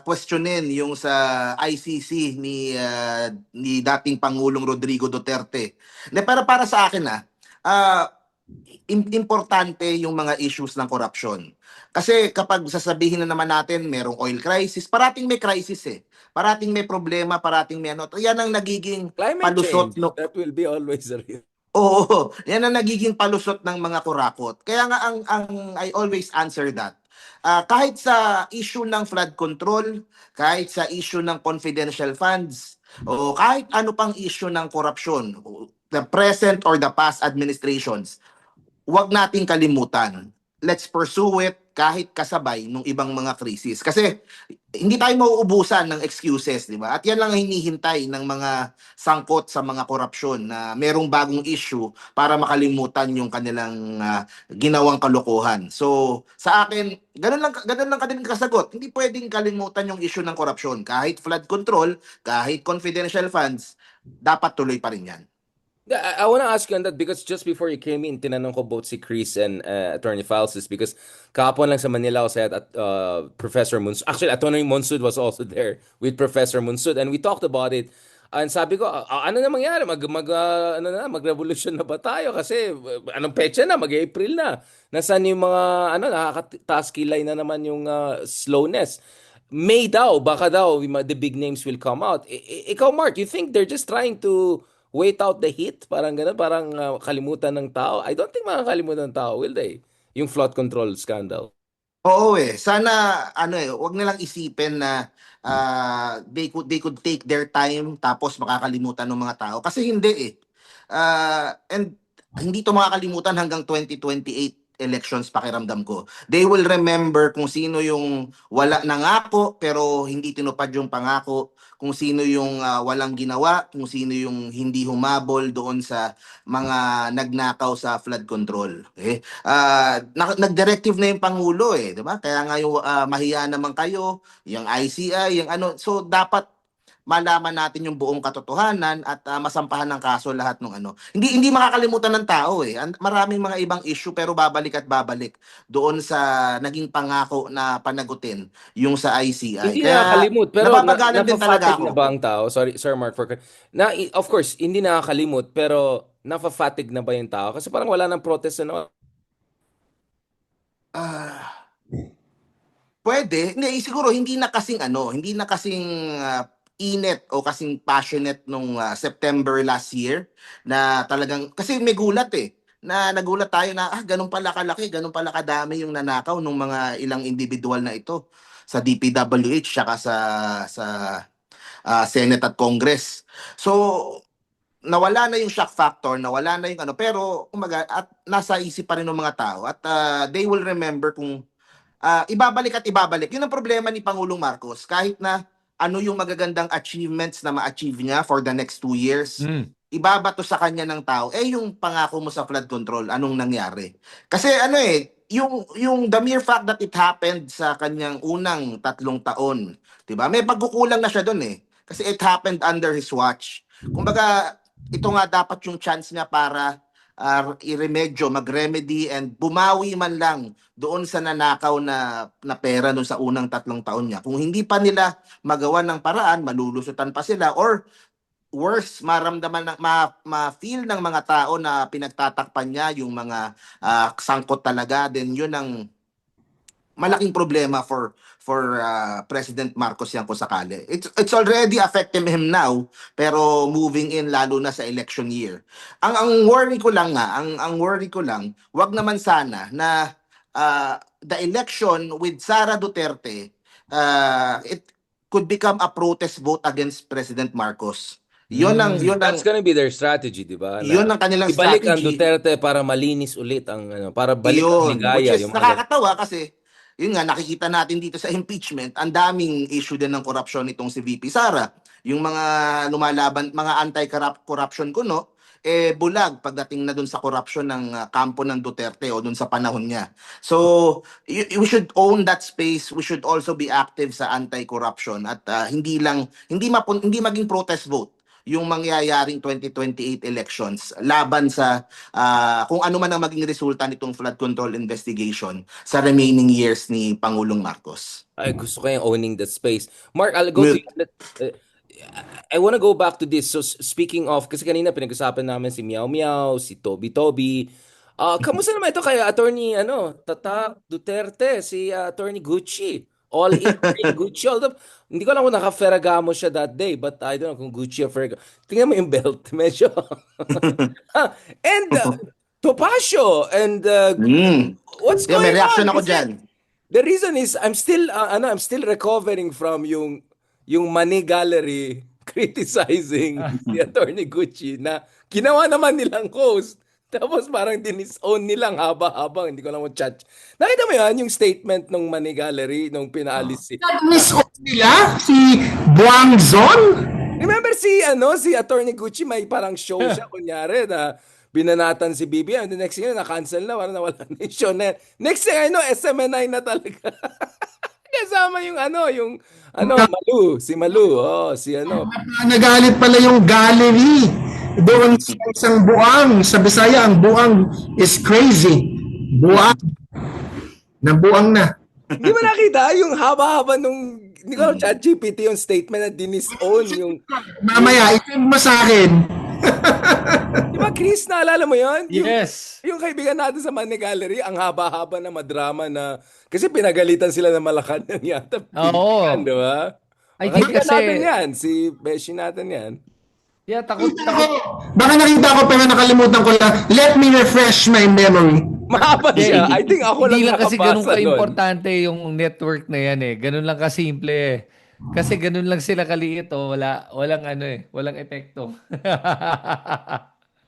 questionin yung sa ICC ni dating Pangulong Rodrigo Duterte. Pero para sa akin importante yung mga issues ng corruption. Kasi kapag sasabihin na naman natin merong oil crisis, parating may crisis Parating may problema, parating may ano. Yan ang nagiging Climate palusot change, that will be always a real. Oo, yan ang nagiging palusot ng mga kurakot. Kaya nga ang I always answer that. Kahit sa issue ng flood control, kahit sa issue ng confidential funds, o kahit ano pang issue ng korupsyon, the present or the past administrations, huwag nating kalimutan. Let's pursue it kahit kasabay ng ibang mga krisis. Kasi hindi tayo mauubusan ng excuses, di ba? At yan lang ang hinihintay ng mga sangkot sa mga korupsyon na merong bagong issue para makalimutan yung kanilang ginawang kalokohan. So, sa akin, ganun lang kadin kasagot. Hindi pwedeng kalimutan yung issue ng korupsyon. Kahit flood control, kahit confidential funds, dapat tuloy pa rin yan. I want to ask you on that because just before you came in, tinanong ko both si Chris and Attorney Falsis because kahapon lang sa Manila ako sa Professor Munsud. Actually, Attorney Munsud was also there with Professor Munsud and we talked about it. And sabi ko, ano na mangyari? Mag-revolution na ba tayo? Kasi anong petsa na? Mag-April na. Nasaan yung mga, nakakataas kilay na naman yung slowness. May daw, baka daw, the big names will come out. Ikaw, Mark, you think they're just trying to wait out the heat? Parang gano'n, parang kalimutan ng tao. I don't think makakalimutan ng tao, will they? Yung flood control scandal. Oo sana wag nilang isipin na they could take their time tapos makakalimutan ng mga tao kasi hindi and hindi to makakalimutan hanggang 2028 elections pakiramdam ko. They will remember kung sino yung wala nangako pero hindi tinupad yung pangako, kung sino yung walang ginawa, kung sino yung hindi humabol doon sa mga nagnakaw sa flood control. Okay? Nag-directive na yung Pangulo di ba? Kaya nga yung mahiya naman kayo, yung ICI, yung ano. So dapat malaman natin yung buong katotohanan at masampahan ng kaso lahat ng ano. Hindi makakalimutan ng tao Maraming mga ibang issue pero babalik at babalik doon sa naging pangako na panagutin yung sa ICI. Hindi Kaya nakakalimot pero napapagalan din talaga nafa-fatigue ako. na ba ang tao? Sorry, Sir Mark, of course, hindi nakakalimot pero nafa-fatigue na ba yung tao? Kasi parang wala nang protest Pwede. Hindi, siguro hindi na kasing init o kasing passionate nung September last year na talagang kasi may gulat na nagulat tayo na ganun pala kalaki, ganun pala kadami yung nanakaw ng mga ilang individual na ito sa DPWH saka sa Senate at Congress. So nawala na yung shock factor, nawala na yung pero kumaga at nasa isip pa rin ng mga tao at they will remember kung ibabalik at ibabalik. Yun ang problema ni Pangulong Marcos. Kahit na ano yung magagandang achievements na ma-achieve niya for the next 2 years, ibabato sa kanya ng tao, yung pangako mo sa flood control, anong nangyari? Kasi yung the mere fact that it happened sa kanyang unang 3 taon, 'di ba? May pagkukulang na siya doon eh. Kasi it happened under his watch. Kumbaga, ito nga dapat yung chance niya para i-remedyo, mag-remedy and bumawi man lang doon sa nanakaw na pera doon sa unang 3 taon niya. Kung hindi pa nila magawa ng paraan, malulusutan pa sila or worse, maramdaman ma-feel ng mga tao na pinagtatakpan niya yung mga sangkot talaga, then yun ang malaking problema for President Marcos yan kung sakali. It's already affecting him now, pero moving in lalo na sa election year. Ang worry ko lang ang worry ko lang, wag naman sana na the election with Sara Duterte, it could become a protest vote against President Marcos. That's gonna be their strategy, di ba? Yun ang kanilang ibalik ang strategy. Duterte para malinis ulit ang para balik ang Yun, ligaya. which is Yung mga nakakatawa kasi yun nga nakikita natin dito sa impeachment, ang daming issue din ng korupsyon nitong si VP Sara. Yung mga lumalaban, mga anti-corruption kuno, bulag pagdating na dun sa korupsyon ng kampo ng Duterte o dun sa panahon niya. So, we should own that space. We should also be active sa anti-corruption at hindi maging protest vote yung mangyayaring 2028 elections laban sa kung ano man ang maging resulta nitong flood control investigation sa remaining years ni Pangulong Marcos. Ay, gusto ko yung owning that space. Mark, I'll go to you. I want to go back to this. So, speaking of, kasi kanina pinag-usapan namin si Meow Meow, si Toby Toby. Kamusta naman ito kay Attorney Tata Duterte, si Attorney Gucci? All in kay Gucci. Although, hindi ko alam kung naka-Ferragamo siya that day, but I don't know kung Gucci or Ferragamo. Tingnan mo yung belt, medyo. And Topacio, and what's going May reaction on? ako Kasi dyan. the reason is I'm still recovering from yung Money Gallery criticizing si Attorney Gucci na ginawa naman nilang host. Tapos parang dinis-own nilang haba-habang. Hindi ko alam kung chat. Nakita mo yan, yung statement ng Money Gallery nung pinaalis si... Miss nila si Buangzon? Remember si Attorney Gucci, may parang show siya, kunyari, na binanatan si BBM. The next thing, na-cancel na, parang nawala na yung show na. Next thing, SMNI na talaga. Kasama yung Malu, si Malu, Nagalit pala yung gallery. Doon sa isang buang, sa Bisaya, ang buang is crazy. Buang. Nabuang na. Di ba nakita yung haba-haba nung, hindi ko alam, ChatGPT yung statement na dinis-own yung... Mamaya, i-send mo sa akin. Di ba, Chris, naalala mo yun? Yes. Yung kaibigan natin sa Money Gallery, ang haba-haba na madrama na... Kasi pinagalitan sila ng Malacanang yata. Oo. Pinagalitan, di ba? I think Kaibigan kasi... natin yan, si Beshi natin yan. Yeah, takot. Baka nakita ko pero nakalimutan ko lang. Let me refresh my memory. Mahaba siya. I think ako lang Hindi lang kasi ganun nakabasa nun. ka-importante yung network na yan eh. Ganun lang kasimple eh. Kasi ganun lang sila kaliit oh. Walang epekto.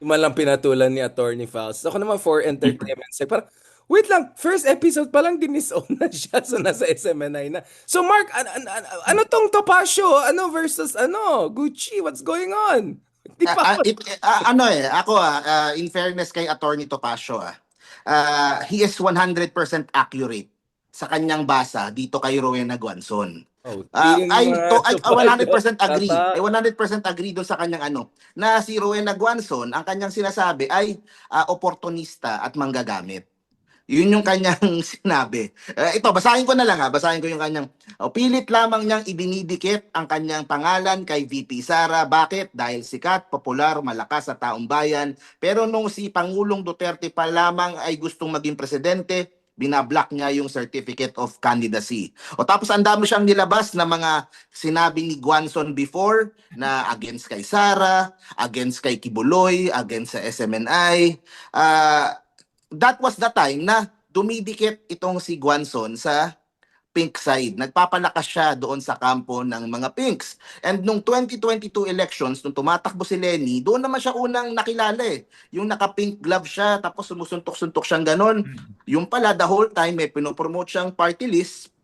Man lang pinatulan ni Attorney Faust. Ako naman for entertainment sake. Parang, wait lang, first episode pa lang dinis-own na siya. So, nasa SMNI na. So, Mark, ano tong Topacio? Versus Gucci? What's going on? Di pa ako. In fairness kay Attorney Topacio, he is 100% accurate sa kanyang basa dito kay Rowena Guanzon. I 100% agree. I 100% agree doon sa kanyang na si Rowena Guanzon, ang kanyang sinasabi ay oportunista at manggagamit. Yun yung kanyang sinabi. Ito, basahin ko na lang basahin ko yung kanyang pilit lamang niyang ibinidikit ang kanyang pangalan kay VP Sara. Bakit? Dahil sikat, popular, malakas sa taong bayan. Pero nung si Pangulong Duterte pa lamang ay gustong maging presidente, binablock niya yung certificate of candidacy. O tapos ang dami siyang nilabas na mga sinabi ni Guanzon before na against kay Sara, against kay Kibuloy, against sa SMNI. That was the time na dumidikit itong si Guanzon sa pink side. Nagpapalakas siya doon sa kampo ng mga pinks. And nung 2022 elections, nung tumatakbo si Lenny, doon naman siya unang nakilala eh. Yung naka-pink glove siya, tapos sumusuntok-suntok siyang ganon. Yung pala, the whole time, may pinopromote siyang party list.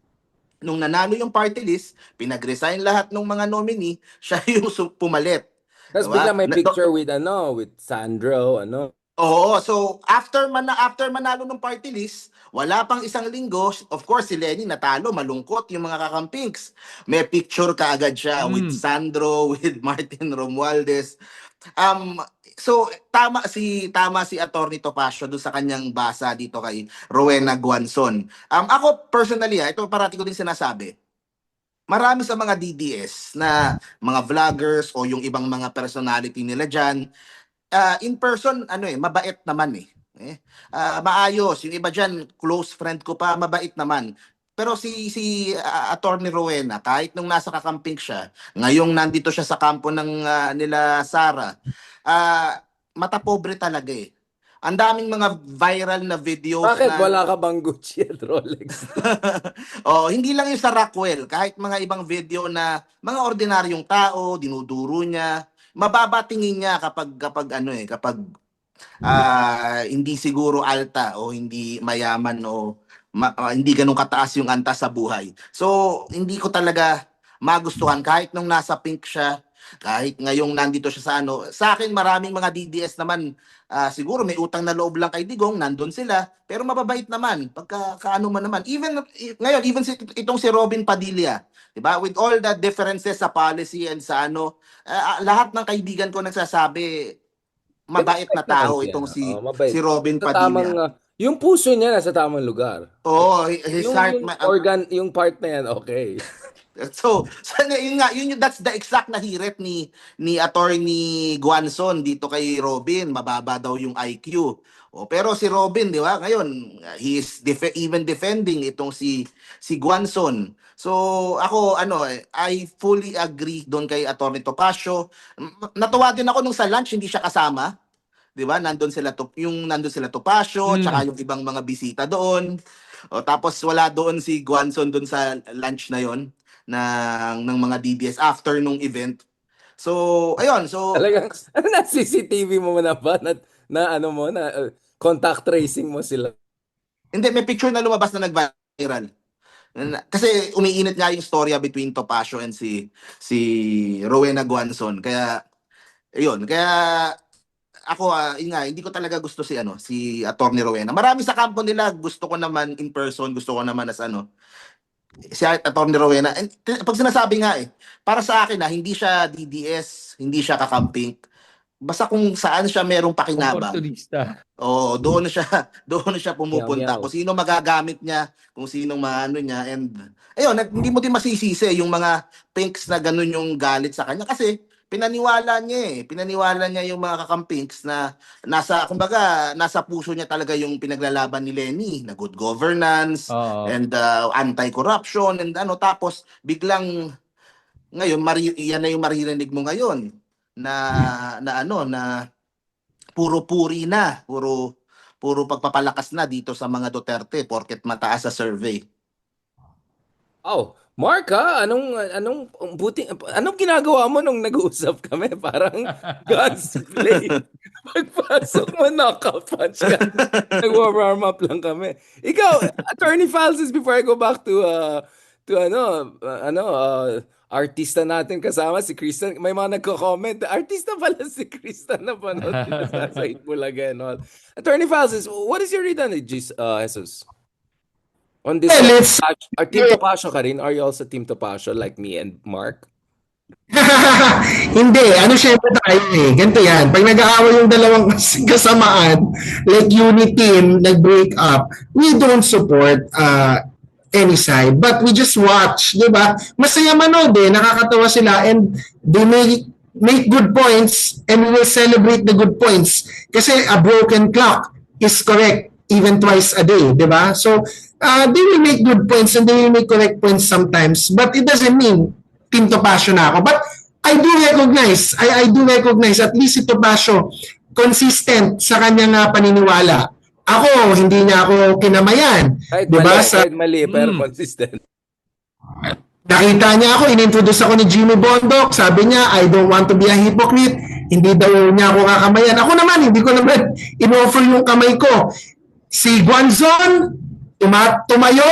Nung nanalo yung party list, pinag-resign lahat ng mga nominee, siya yung pumalit. Tapos Diba? bigla may picture with with Sandro, Oo, so after manalo ng party list, wala pang isang linggo, of course si Lenny natalo, malungkot yung mga kakampings. May picture kaagad siya with Mm. Sandro, with Martin Romualdez. Um so tama si Attorney Topacio doon sa kanyang basa dito kay Rowena Guanzon. Ako personally, ito parati ko din sinasabi. Marami sa mga DDS na mga vloggers o yung ibang mga personality nila diyan, in person mabait naman eh. Maayos yung iba diyan, close friend ko pa, mabait naman. Pero si Attorney Rowena, kahit nung nasa kakamping siya, ngayong nandito siya sa kampo ng nila Sara, mata pobre talaga eh. Ang daming mga viral na videos Bakit na wala ka bang Gucci at Rolex? oh, hindi lang yung sa Rockwell, kahit mga ibang video na mga ordinaryong tao, dinuduro niya, mababa tingin niya kapag hindi siguro alta o hindi mayaman o hindi ganun kataas yung antas sa buhay. So, hindi ko talaga magustuhan kahit nung nasa pink siya, kahit ngayong nandito siya sa akin maraming mga DDS naman, siguro may utang na loob lang kay Digong, nandun sila, pero mababait naman, pagka kaano man naman. Ngayon, even itong si Robin Padilla, 'di ba? With all the differences sa policy and sa lahat ng kaibigan ko nagsasabi mabait na Naman tao siya. itong si Mabait. Robin Sa tamang, Padilla. yung puso niya nasa tamang lugar. Oo, his Yung, heart yung organ, yung part na yan, okay. that's the exact na hirit ni Attorney Guanzon dito kay Robin, mababa daw yung IQ. Pero si Robin, di ba? Ngayon, he is even defending itong si Guanzon. So ako I fully agree doon kay Attorney Topacio. Natuwa din ako nung sa lunch hindi siya kasama. 'Di ba? Nandun sila Topacio, tsaka yung ibang mga bisita doon. Tapos wala doon si Guanzon doon sa lunch na 'yon ng mga DDS after nung event. So, ayun. So, Talagang, na CCTV mo na ba? Contact tracing mo sila. hindi, may picture na lumabas na nag-viral. Kasi umiinit nga yung storya between Topacio and si Rowena Guanzon. Kaya, ayun. Kaya, ako, hindi ko talaga gusto si Attorney Rowena. Marami sa kampo nila, gusto ko naman in person, gusto ko naman as si Atty. Rowena. And pag sinasabi nga para sa akin hindi siya DDS, hindi siya kakamping. Basta kung saan siya merong pakinabang. Oportunista. Oo, doon siya doon siya pumupunta. Meow, meow. Kung sino magagamit niya, kung sino maano niya, and ayun, hindi mo din masisisi yung mga pinks na ganun yung galit sa kanya kasi pinaniwala niya yung mga kakampinks na nasa puso niya talaga yung pinaglalaban ni Lenny na good governance Oo. and anti-corruption and tapos biglang ngayon yan na yung maririnig mo ngayon na puro puri na, puro pagpapalakas na dito sa mga Duterte porket mataas sa survey. Oh, Mark, anong ginagawa mo nung nag-uusap kami? Parang God's play. Pagpasok mo, knockout punch ka. Nag-warm up lang kami. Ikaw, Attorney Falsis, before I go back to artista natin kasama, si Kristen. May mga nagko-comment, artista pala si Kristen na panood sa Itbulaga and all. Attorney Falsis, what is your read on it, Jesus? On this, Well, it's- Team Topacio ka rin? Are you also Team Topacio like me and Mark? Hindi, syempre tayo ganito yan. Pag nag-aaway yung dalawang kasamaan, like unit team, nag-break up, we don't support any side, but we just watch, di ba? Masaya manood nakakatawa sila, and they make good points, and we will celebrate the good points. Kasi a broken clock is correct even twice a day, di ba? So, they will make good points and they will make correct points sometimes, but it doesn't mean Team Topacio na ako. But I do recognize at least si Topacio consistent sa kanyang paniniwala. Ako, hindi niya ako kinamayan. Kahit Diba? kahit mali, pero consistent. Nakita niya ako, inintroduce ako ni Jimmy Bondoc. Sabi niya, I don't want to be a hypocrite. Hindi daw niya ako kakamayan. Ako naman, hindi ko naman in-offer yung kamay ko. Si Guanzon, tumayo,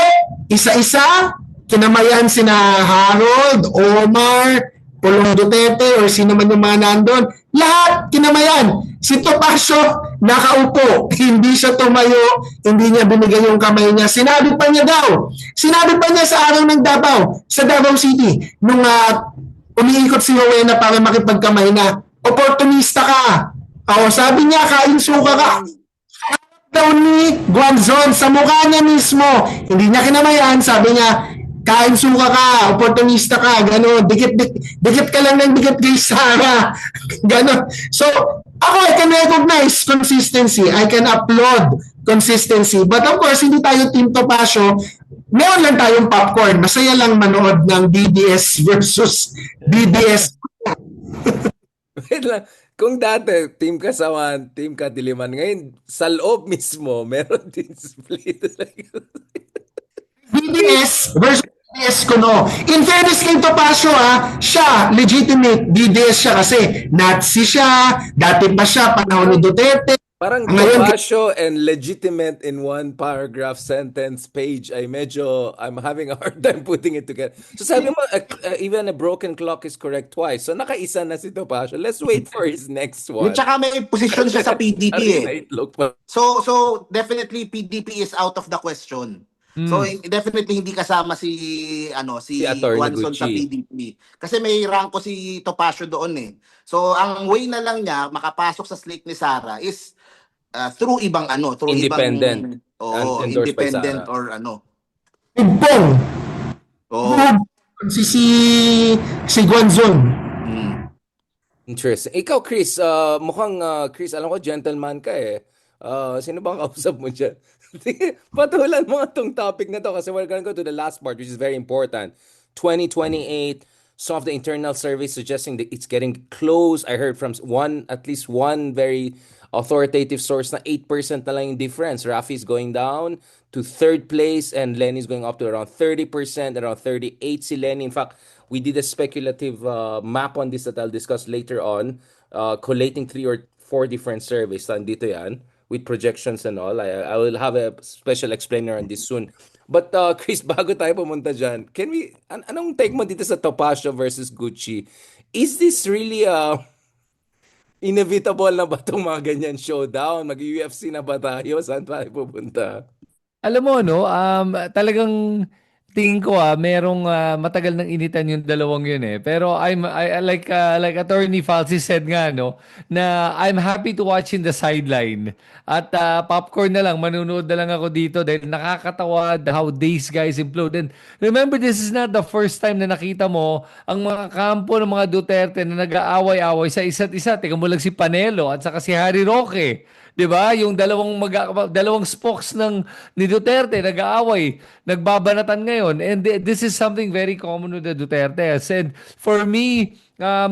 isa-isa, kinamayan sina Harold, Omar, Pulong Duterte or sino man yung mga nandun, lahat kinamayan. Si Topacio nakaupo, hindi siya tumayo, hindi niya binigay yung kamay niya. Sinabi pa niya sa araw ng Davao, sa Davao City, nung umiikot si Rowena para makipagkamay na, opportunista ka. O, sabi niya, kain suka ka. Daw ni Guanzon sa mukha niya mismo. Hindi niya kinamayan, sabi niya, kain suka ka, opportunista ka, gano'n, dikit ka lang ng dikit kay Sara. Gano'n. So, ako, I can recognize consistency. I can applaud consistency. But of course, hindi tayo Team Topacio. Meron lang tayong popcorn. Masaya lang manood ng BDS versus BDS. Wait lang. Kung dati, team ka sa 1, team ka Diliman, ngayon, sa loob mismo, meron din split. BDS versus BDS ko, no. In fairness kay Topacio, siya, legitimate BDS siya kasi Nazi siya, dati pa siya, panahon ni Duterte. Parang Ngayon, Topacio and legitimate in one paragraph sentence page ay medyo, I'm having a hard time putting it together. So sabi mo, even a broken clock is correct twice. So nakaisa na si Topacio. Let's wait for his next one. Yung tsaka may position siya sa PDP Look pa. So definitely PDP is out of the question. So definitely hindi kasama si Atty. Guanzon sa Gucci. PDP. Kasi may ranko si Topacio doon eh. So ang way na lang niya makapasok sa slate ni Sara is through ibang Independent. Endorsed by independent Sara. or Pong. Oh. Si Guanzon. Interesting. Ikaw, Chris, mukhang, Chris, alam ko, gentleman ka eh. Sino bang kausap mo dyan? Patulan mo nga tong topic na to kasi we're gonna go to the last part, which is very important. 2028, some of the internal surveys suggesting that it's getting close. I heard from at least one very authoritative source na 8% na lang yung difference. Rafi's going down to 3rd place and Lenny's going up to around 30%, around 38 si Lenny. In fact, we did a speculative map on this that I'll discuss later on, collating 3 or 4 different surveys. Nandito yan with projections and all. I will have a special explainer on this soon. But Chris, bago tayo pumunta dyan, anong take mo dito sa Topacio versus Gucci? Is this really inevitable na ba itong mga ganyan showdown? Mag-UFC na ba tayo? Saan tayo pupunta? Alam mo, no, talagang tingin ko merong matagal nang initan yung dalawang yun eh. Pero I like Attorney Falsi said nga, no, na I'm happy to watch in the sideline. At popcorn na lang, manunood na lang ako dito dahil nakakatawa how these guys implode. And remember, this is not the first time na nakita mo ang mga kampo ng mga Duterte na nag-aaway-away sa isa't isa. Tingnan mo lang si Panelo at saka si Harry Roque. 'Di ba? Yung dalawang spokes ni Duterte nag-aaway, nagbabanatan ngayon. And this is something very common with the Dutertes. And for me,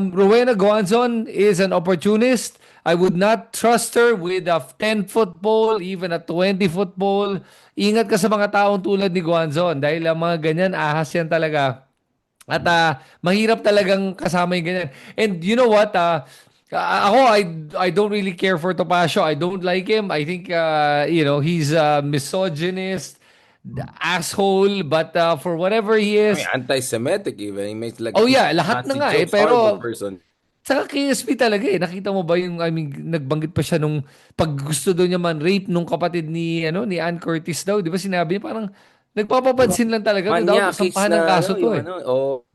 Rowena Guanzon is an opportunist. I would not trust her with a 10-foot pole, even a 20-foot pole. Ingat ka sa mga taong tulad ni Guanzon dahil ang mga ganyan, ahas yan talaga. At mahirap talagang kasama yung ganyan. And you know what? Ako, I don't really care for Topacio. I don't like him. I think, he's a misogynist, asshole, but for whatever he is. Anti-Semitic even. He makes like Oh yeah, lahat na Nazi nga jokes, pero horrible person. saka KSP talaga eh. Nakita mo ba nagbanggit pa siya nung pag gusto daw niya man rape nung kapatid ni Ann Curtis daw. Di ba sinabi niya parang nagpapapansin lang talaga. Dapat Manyakis sampahan ng kaso to eh. Oh.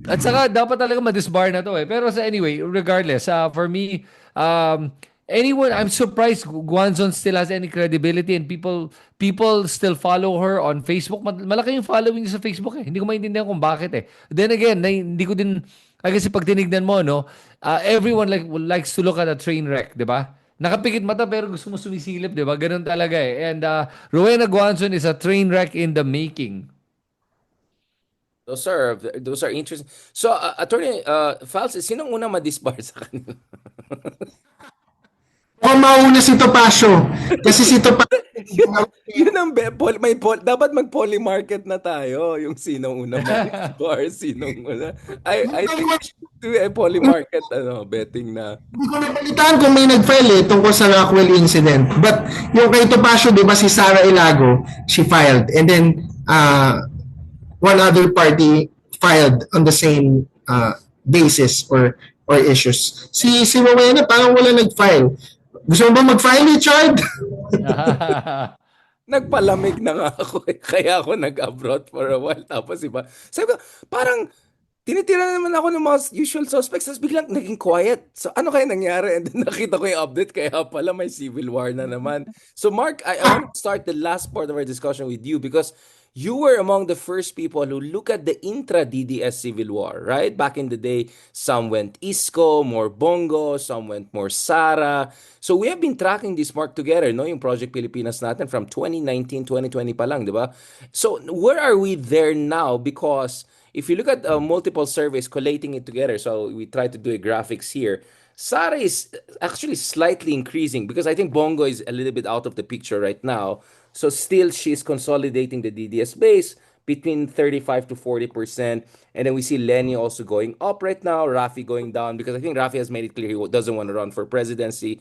At saka dapat talaga ma-disbar na to eh. Pero anyway, regardless, for me, I'm surprised Guanzon still has any credibility and people still follow her on Facebook. Malaki yung following niya sa Facebook eh. Hindi ko maintindihan kung bakit eh. Then again, hindi ko din, kasi pag tinignan mo, no, everyone likes to look at a train wreck, di ba? Nakapikit mata pero gusto mo sumisilip, di ba? Ganun talaga eh. And Rowena Guanzon is a train wreck in the making. Those are interesting. So, Attorney Falsi, sinong unang ma-disbar sa kanila? Kung mauna si Topacio. Kasi si Topacio, Yun ang dapat mag-poly-market na tayo. Yung sinong unang ma-disbar, sinong una. I think we should do a poly-market betting na. hindi ko napalitaan kung may nag-file tungkol sa Rockwell incident. But yung kay Topacio, di ba si Sara Ilago, she filed. And then, one other party filed on the same basis or issues. Si Rowena parang wala nag-file. Gusto mo ba mag-file, Richard? Nagpalamig na nga ako eh. Kaya ako nag-abroad for a while. Tapos iba, sabi ko, parang tinitira naman ako ng mga usual suspects. Tapos biglang naging quiet. So ano kaya nangyari? And then nakita ko yung update. Kaya pala may civil war na naman. So Mark, I want to start the last part of our discussion with you because you were among the first people who look at the intra-DDS civil war, right? Back in the day, some went Isko, more Bongo, some went more Sara. So we have been tracking this, Mark, together, no? Yung Project Pilipinas natin from 2019, 2020 pa lang, di ba? So where are we there now? Because if you look at multiple surveys collating it together, so we try to do a graphics here, Sara is actually slightly increasing because I think Bongo is a little bit out of the picture right now. So still she's consolidating the DDS base between 35 to 40%. And then we see Lenny also going up right now, Rafi going down because I think Rafi has made it clear he doesn't want to run for presidency.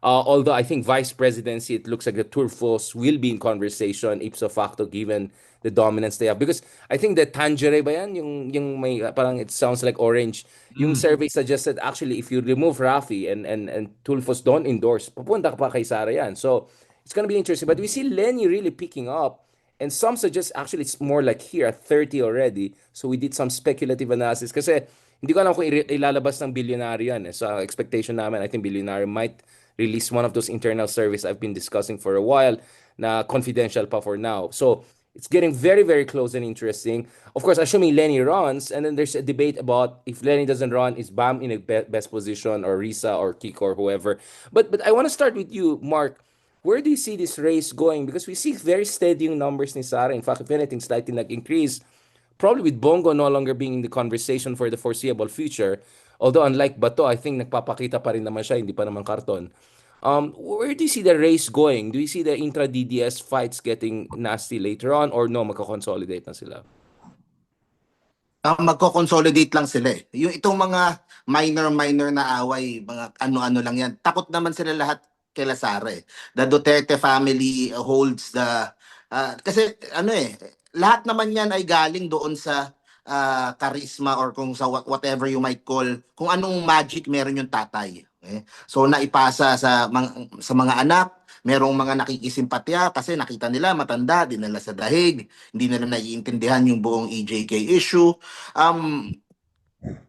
Although I think vice presidency, it looks like the Turfos will be in conversation ipso facto given the dominance they have. Because I think the Tangere ba yan? Yung may, parang it sounds like orange. Yung survey suggested actually if you remove Rafi and Tulfos don't endorse, papunta ka pa kay Sara yan. So it's gonna be interesting. But we see Lenny really picking up. And some suggest actually it's more like here at 30 already. So we did some speculative analysis. Kasi hindi ko alam kung ilalabas ng bilyonaryo yan. So expectation namin, I think bilyonaryo might release one of those internal surveys I've been discussing for a while na confidential pa for now. So it's getting very, very close and interesting. Of course, assuming Lenny runs, and then there's a debate about if Lenny doesn't run, is Bam in a best position or Risa or Kiko or whoever. But I want to start with you, Mark. Where do you see this race going? Because we see very steady yung numbers ni Sara. In fact, if anything, slightly nag-increase. Probably with Bongo no longer being in the conversation for the foreseeable future. Although unlike Bato, I think nagpapakita pa rin naman siya, hindi pa naman karton. Where do you see the race going? Do you see the intra-DDS fights getting nasty later on or no, magkakonsolidate na sila? Magko-consolidate lang sila eh. Yung itong mga minor na away, mga ano-ano lang yan. Takot naman sila lahat kila Sara eh. The Duterte family holds the kasi ano eh, lahat naman yan ay galing doon sa charisma or kung sa whatever you might call, kung anong magic meron yung tatay. Okay? So naipasa sa mga anak, merong mga nakikisimpatya kasi nakita nila matanda, dinala sa dahig, hindi nila naiintindihan yung buong EJK issue.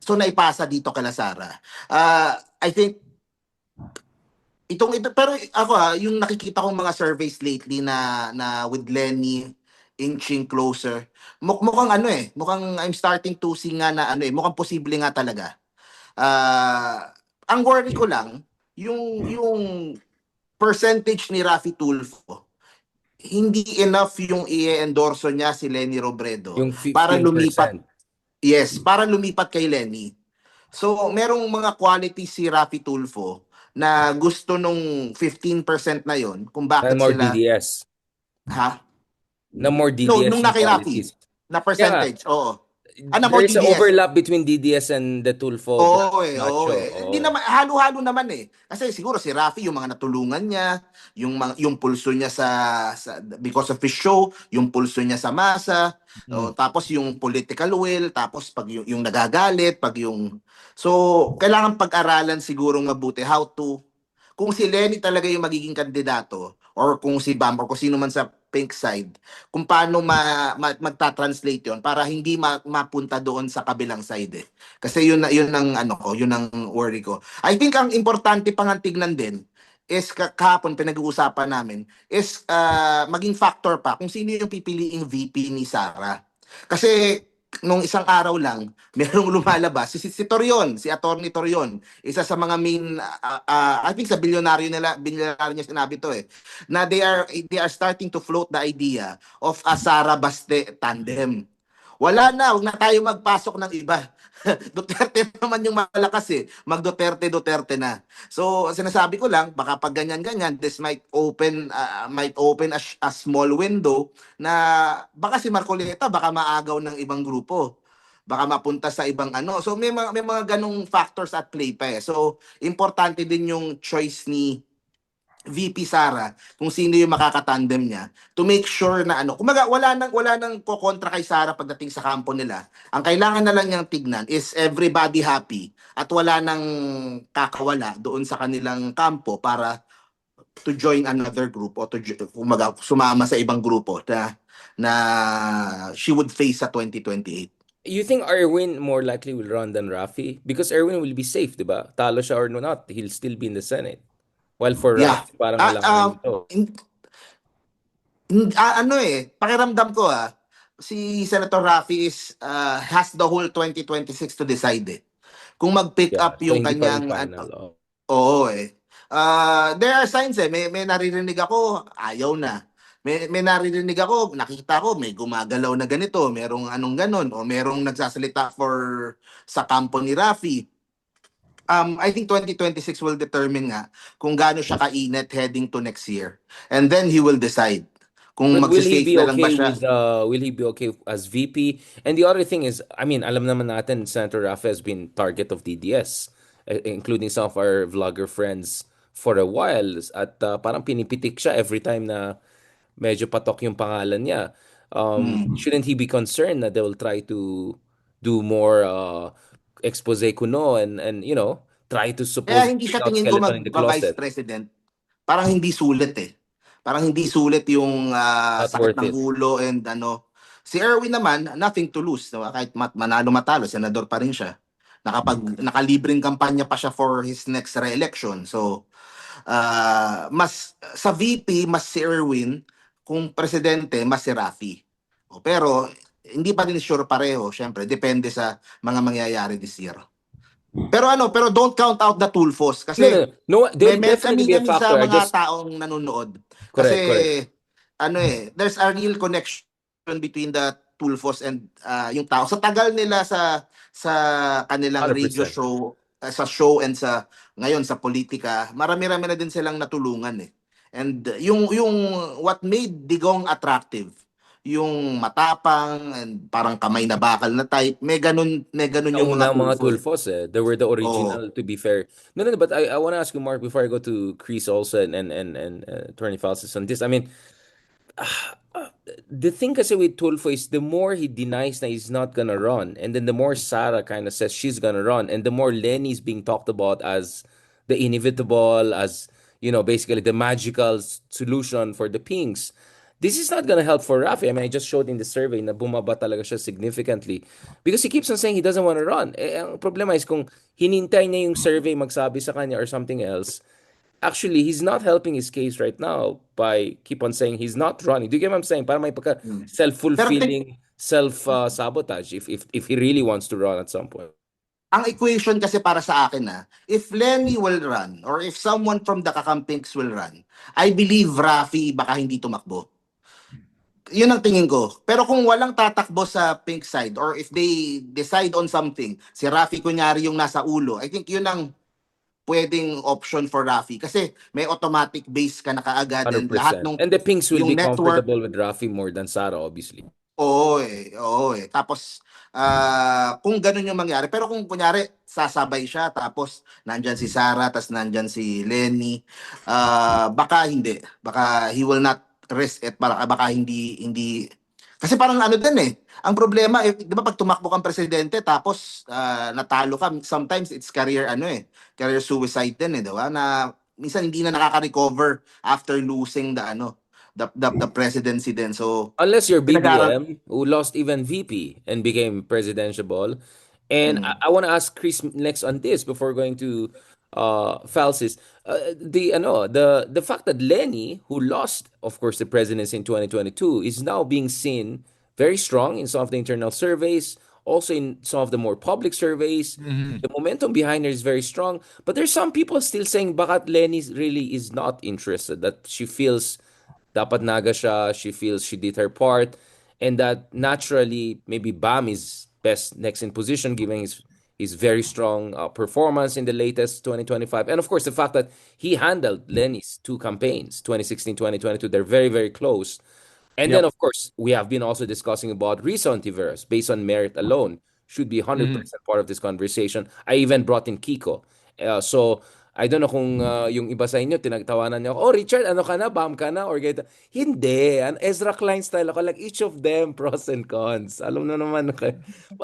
So naipasa dito kala Sara. I think ito pero ako yung nakikita kong mga surveys lately na with Lenny inching closer. Mukhang ano eh, mukhang I'm starting to see nga na ano eh, mukhang posible nga talaga. Ang worry ko lang yung percentage ni Rafi Tulfo, hindi enough yung i-endorso niya si Lenny Robredo Yung para 15%. lumipat. Yes, para lumipat kay Lenny. So, merong mga quality si Rafi Tulfo na gusto nung 15% na yon kung Na bakit more sila DDS. ha? Na more No, DDS nung yung na kay Rafi qualities. na percentage. Oo. Na There more is an DDS. overlap between DDS and the Tulfo Oo eh, Nacho. oo eh. Hindi naman halo-halo naman eh. Kasi siguro si Rafi yung mga natulungan niya, yung pulso niya sa because of his show, yung pulso niya sa masa, tapos yung political will, tapos pag yung nagagalit, pag yung so kailangan pag-aralan siguro mabuti how to kung si Lenny talaga yung magiging kandidato or kung si Bam or kung sino man sa pink side, kung paano magta-translate yon para hindi mapunta doon sa kabilang side eh. Kasi yun ang ano ko, yun ang worry ko. I think ang importante pang tignan din is kahapon pinag-uusapan namin is maging factor pa kung sino yung pipiliing VP ni Sara. Kasi nung isang araw lang, merong lumalabas si Torion, si Attorney Torion, isa sa mga main I think sa bilyonaryo niya sinabi to eh, na they are starting to float the idea of a Sara Baste tandem. Wala na, wag na tayo magpasok ng iba. Duterte naman yung malakas eh. Mag-Duterte na. So, sinasabi ko lang, baka pag ganyan-ganyan, this might open a small window na baka si Marcoleta baka maagaw ng ibang grupo. Baka mapunta sa ibang ano. So, may mga ganong factors at play pa eh. So, importante din yung choice ni VP Sara kung sino yung makakatandem niya to make sure na ano, kumaga wala nang kokontra kay Sara pagdating sa kampo nila. Ang kailangan na lang niyang tignan is everybody happy at wala nang kakawala doon sa kanilang kampo para to join another group o kumaga sumama sa ibang grupo na she would face sa 2028. You think Erwin more likely will run than Rafi? Because Erwin will be safe, di ba? Talo siya or not, he'll still be in the Senate. While for Yeah. Rafi, parang alangan ito. Ano pakiramdam ko si Senator Raffy has the whole 2026 to decide kung mag-pick Yeah, up so yung hindi pa rin kanyang final. oo there are signs may naririnig ako ayaw na. May naririnig ako, nakita ko may gumagalaw na ganito, merong anong ganon o merong nagsasalita sa kampo ni Raffy. I think 2026 will determine nga kung gaano siya kainit heading to next year. And then he will decide kung But will he magsi-safe be na lang ba okay siya. will he be okay as VP? And the other thing is, I mean, alam naman natin Senator Rafi has been target of DDS, including some of our vlogger friends for a while at parang pinipitik siya every time na medyo patok yung pangalan niya. Shouldn't he be concerned that they will try to do more expose kuno and you know, try to Kaya suppose hindi bring siya out tingin ko skeleton in the mag-vice closet? president. Parang hindi sulit Parang hindi sulit yung Not sakit worth ng it. ulo and ano. Si Erwin naman, nothing to lose. Diba? Kahit manalo matalo, senador pa rin siya. Nakalibreng kampanya pa siya for his next re-election. So, mas sa VP, mas si Erwin. Kung presidente, mas si Raffy. Pero, hindi pa din sure pareho. Siyempre, depende sa mga mangyayari this year. Pero don't count out the Tulfos No, no, kasi no. There will definitely be a kami sa factor. I mga just taong nanonood. Kasi correct. there's a real connection between the Tulfos and yung tao. Sa tagal nila sa kanilang radio 100%. show, sa show and sa ngayon sa politika, marami-rami na din silang natulungan And yung what made Digong attractive, yung matapang and parang kamay na bakal na type, may ganun yung mga Kauna mga Tulfo. Tulfos They were the original, to be fair. No, but I want to ask you, Mark, before I go to Chris also and Attorney Falsis on this. I mean, the thing kasi with Tulfo is the more he denies na he's not gonna run, and then the more Sarah kind of says she's gonna run, and the more Lenny's being talked about as the inevitable, as you know, basically the magical solution for the Pinks. This is not gonna help for Rafi. I mean, I just showed in the survey na bumaba talaga siya significantly because he keeps on saying he doesn't want to run. Ang problema is kung hinintay niya yung survey magsabi sa kanya or something else, actually, he's not helping his case right now by keep on saying he's not running. Do you get what I'm saying? Parang may pagka self-fulfilling self-sabotage if he really wants to run at some point. Ang equation kasi para sa akin if Lenny will run or if someone from the Kakampinks will run, I believe Rafi baka hindi tumakbo. Yun ang tingin ko. Pero kung walang tatakbo sa pink side or if they decide on something, si Rafi kunyari yung nasa ulo, I think yun ang pwedeng option for Rafi kasi may automatic base ka na kaagad and 100%. lahat nung And the Pinks will yung be network. comfortable with Rafi more than Sara, obviously. Oo Tapos kung ganun yung mangyari, pero kung kunyari sasabay siya tapos nandyan si Sara tapos nandyan si Lenny, baka hindi. Baka he will not risk it, baka hindi kasi parang ano din ang problema di ba pag tumakbo kang presidente tapos natalo ka, sometimes it's career career suicide din di ba na minsan hindi na nakaka-recover after losing the presidency din. So unless you're BBM who lost even VP and became presidential. And I want to ask Chris next on this before going to Falsis. The fact that Lenny, who lost, of course, the presidency in 2022, is now being seen very strong in some of the internal surveys, also in some of the more public surveys. The momentum behind her is very strong. But there's some people still saying bakat Lenny really is not interested, that she feels dapat naga siya, she feels she did her part, and that naturally maybe Bam is best next in position given his very strong performance in the latest 2025. And of course, the fact that he handled Lenny's two campaigns, 2016, 2022, they're very, very close. And then, of course, we have been also discussing about Risa Ontiveros, based on merit alone, should be 100% part of this conversation. I even brought in Kiko. So I don't know kung yung iba sa inyo, tinagtawanan niyo ako, oh, Richard, ano ka na? Bam ka na? Or ganito. Hindi. An Ezra Klein style ako. Like, each of them, pros and cons. Alam na naman.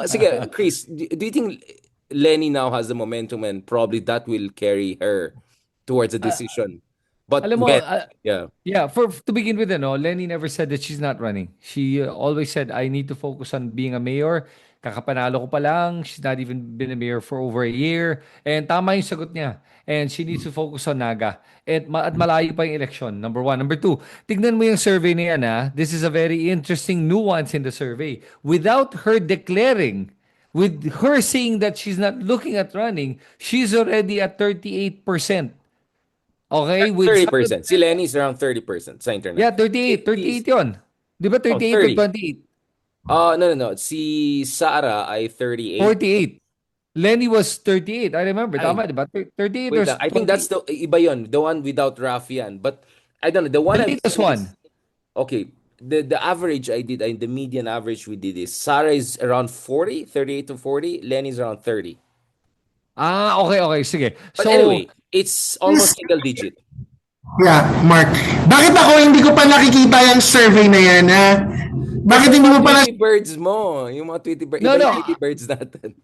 Sige, Chris, do you think Lenny now has the momentum and probably that will carry her towards a Ah, decision? But alam mo, when? Yeah. yeah, for to begin with, Lenny never said that she's not running. She always said, I need to focus on being a mayor. Kakapanalo ko pa lang. She's not even been a mayor for over a year. And tama yung sagot niya. And she needs to focus on Naga. At malayo pa yung election, number one. Number two, tignan mo yung survey na yan, ha? This is a very interesting nuance in the survey. Without her declaring, with her saying that she's not looking at running, she's already at 38%. Okay, with Sara, 30%. Si Lenny is around 30% sa internet. yeah, 38. 38 yun. Di ba Oh, 38 or 30. 28? No. Si Sarah ay 38. 48. Lenny was 38. I remember. Ay, Tama, di ba? 38 or wait lang. I think that's 20. the iba yon, the one without Rafian. But I don't know. The one The I'm latest saying one. is okay. The average I did, the median average we did is Sarah is around 40, 38 to 40. Lenny's around 30. Ah, okay, okay. Sige. But So, anyway, it's almost single digit. Yeah, Mark. Bakit ako hindi ko pa nakikita yung survey na yan, ha? Bakit hindi mo pa na... Tweety birds mo. Yung mga Tweety birds. no, Iba no. yung Tweety birds natin.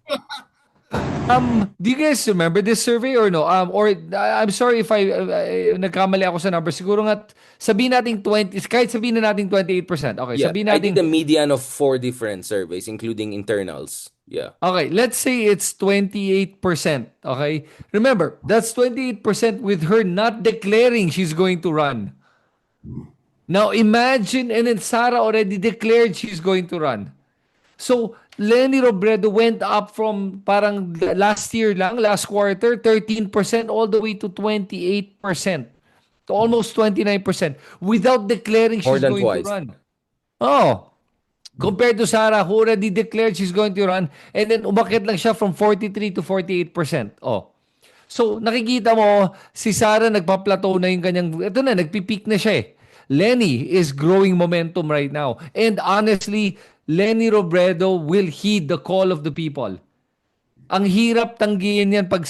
Do you guys remember this survey or no? Or I'm sorry if nagkamali ako sa number. Siguro nga sabihin natin 20, kahit sabihin na natin 28%. Okay, Yeah, sabihin I did natin, a median of 4 different surveys, including internals. Yeah. okay, let's say it's 28%. Okay? Remember, that's 28% with her not declaring she's going to run. Now imagine, and then Sarah already declared she's going to run. So Lenny Robredo went up from parang last year lang, last quarter, 13% all the way to 28%. To almost 29% without declaring More she's than going twice. to run. Oh, compared to Sarah who already declared she's going to run and then umakit lang siya from 43 to 48%. Oh. So nakikita mo si Sarah nagpa-plateau na yung kanyang, ito na, nagpi-peak na siya eh. Lenny is growing momentum right now. And honestly, Lenny Robredo will heed the call of the people. Ang hirap tanggihin yan pag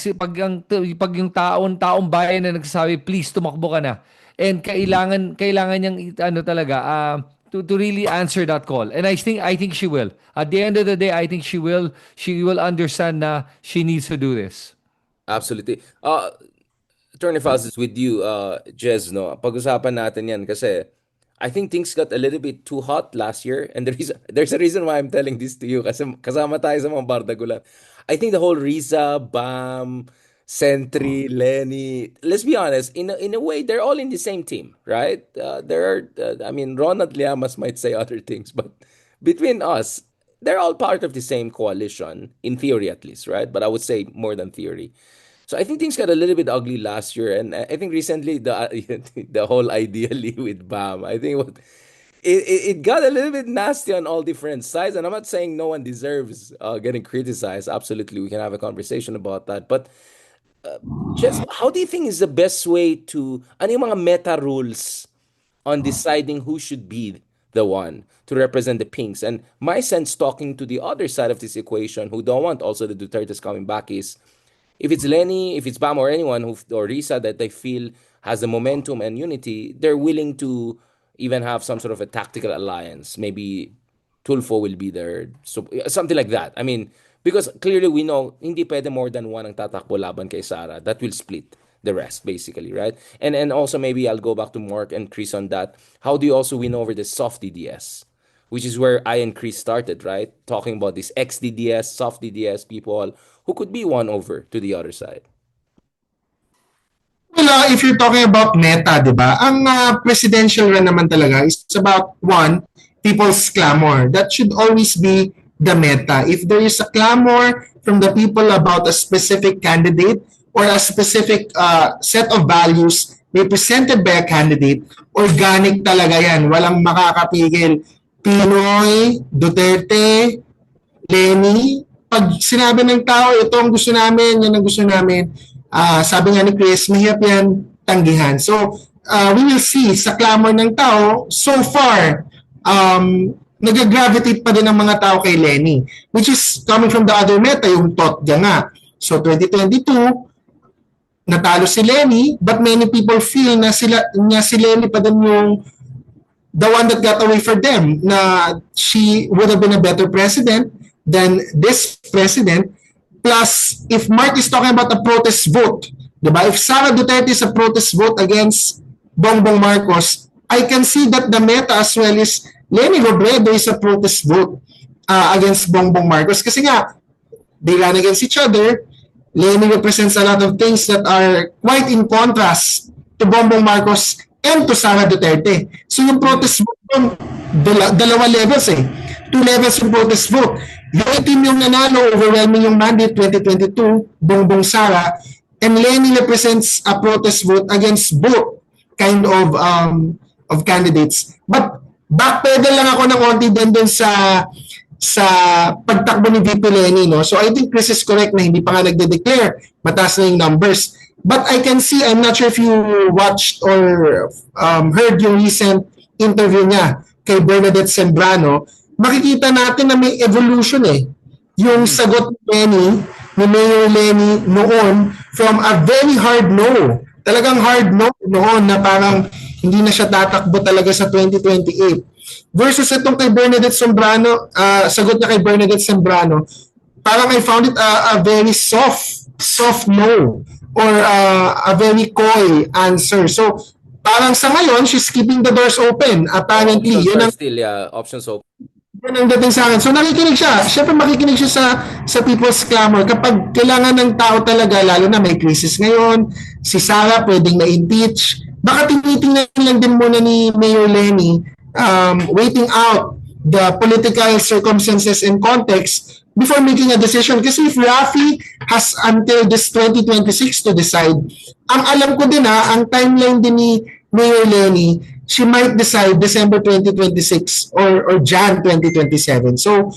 yung taong bayan na nagsasabi, please tumakbo ka na. And kailangan niyang talaga to really answer that call. And I think she will. At the end of the day, I think she will understand na she needs to do this. Absolutely. Attorney Faz is with you, Jez, no? Pag-usapan natin yan kasi I think things got a little bit too hot last year and there's a reason why I'm telling this to you kasi kasama tayo sa mga bardagulan. I think the whole Riza, Bam, Sentry, Lenny, let's be honest, in a way, they're all in the same team, right? There are, I mean, Ronald Llamas might say other things, but between us, they're all part of the same coalition, in theory at least, right? But I would say more than theory. So I think things got a little bit ugly last year, and I think recently the whole ideally with Bam, I think it got a little bit nasty on all different sides. And I'm not saying no one deserves getting criticized. Absolutely, we can have a conversation about that. But just how do you think is the best way to ano yung mga meta rules on deciding who should be the one to represent the Pinks? And my sense talking to the other side of this equation who don't want also the Dutertes coming back is if it's Lenny, if it's Bam or anyone or Risa that they feel has the momentum and unity, they're willing to even have some sort of a tactical alliance. Maybe Tulfo will be there, so something like that. I mean, because clearly we know hindi pwede more than one ang tatakbo laban kay Sara. That will split the rest basically, right? And also maybe I'll go back to Mark and Chris on that. How do you also win over the soft DDS? Which is where I and Chris started, right? Talking about this ex-DDS, soft DDS people who could be won over to the other side. Well, if you're talking about meta, di ba? Ang presidential run naman talaga is about one, people's clamor. That should always be the meta. If there is a clamor from the people about a specific candidate or a specific set of values represented by a candidate, organic talaga yan. Walang makakapigil. Pinoy, Duterte, Lenny, pag sinabi ng tao, ito ang gusto namin, yan ang gusto namin, sabi nga ni Chris, mahirap yan tanggihan. So, we will see sa clamor ng tao, so far, nag-gravitate pa din ang mga tao kay Lenny, which is coming from the other meta, yung Totga nga. So, 2022, natalo si Lenny, but many people feel na si Lenny pa din yung the one that got away for them, na she would have been a better president than this president. Plus, if Mark is talking about a protest vote, diba? If Sara Duterte is a protest vote against Bongbong Marcos, I can see that the meta as well is Lenny Robredo is a protest vote against Bongbong Marcos. Kasi nga, they ran against each other. Lenny represents a lot of things that are quite in contrast to Bongbong Marcos and to Sara Duterte. So yung protest vote, dalawa levels eh. 2 levels yung protest vote. Yung team yung nanalo, overwhelming yung mandate 2022, Bongbong Sara, and Lenny represents a protest vote against both kind of candidates. But backpedal lang ako ng konti din sa pagtakbo ni VP Lenny, no? So I think Chris is correct na hindi pa nga nagde-declare, mataas na yung numbers. But I can see, I'm not sure if you watched or heard yung recent interview niya kay Bernadette Sembrano, makikita natin na may evolution eh. Yung sagot ni Mayor Lenny noon from a very hard no. Talagang hard no noon na parang hindi na siya tatakbo talaga sa 2028. Versus itong kay Bernadette Sembrano, sagot niya kay Bernadette Sembrano, parang I found it a very soft no or a very coy answer. So parang sa ngayon, she's keeping the doors open. Apparently, Options yun are ang still, options open. yun ang dating sa akin. So nakikinig siya. Siyempre makikinig siya sa people's clamor. Kapag kailangan ng tao talaga, lalo na may crisis ngayon, si Sara pwedeng na-impeach. Baka tinitingnan lang din muna ni Mayor Lenny, waiting out the political circumstances and context before making a decision. Kasi if Rafi has until this 2026 to decide, ang alam ko din ang timeline din ni Mayor Lenny, she might decide December 2026 or Jan 2027. So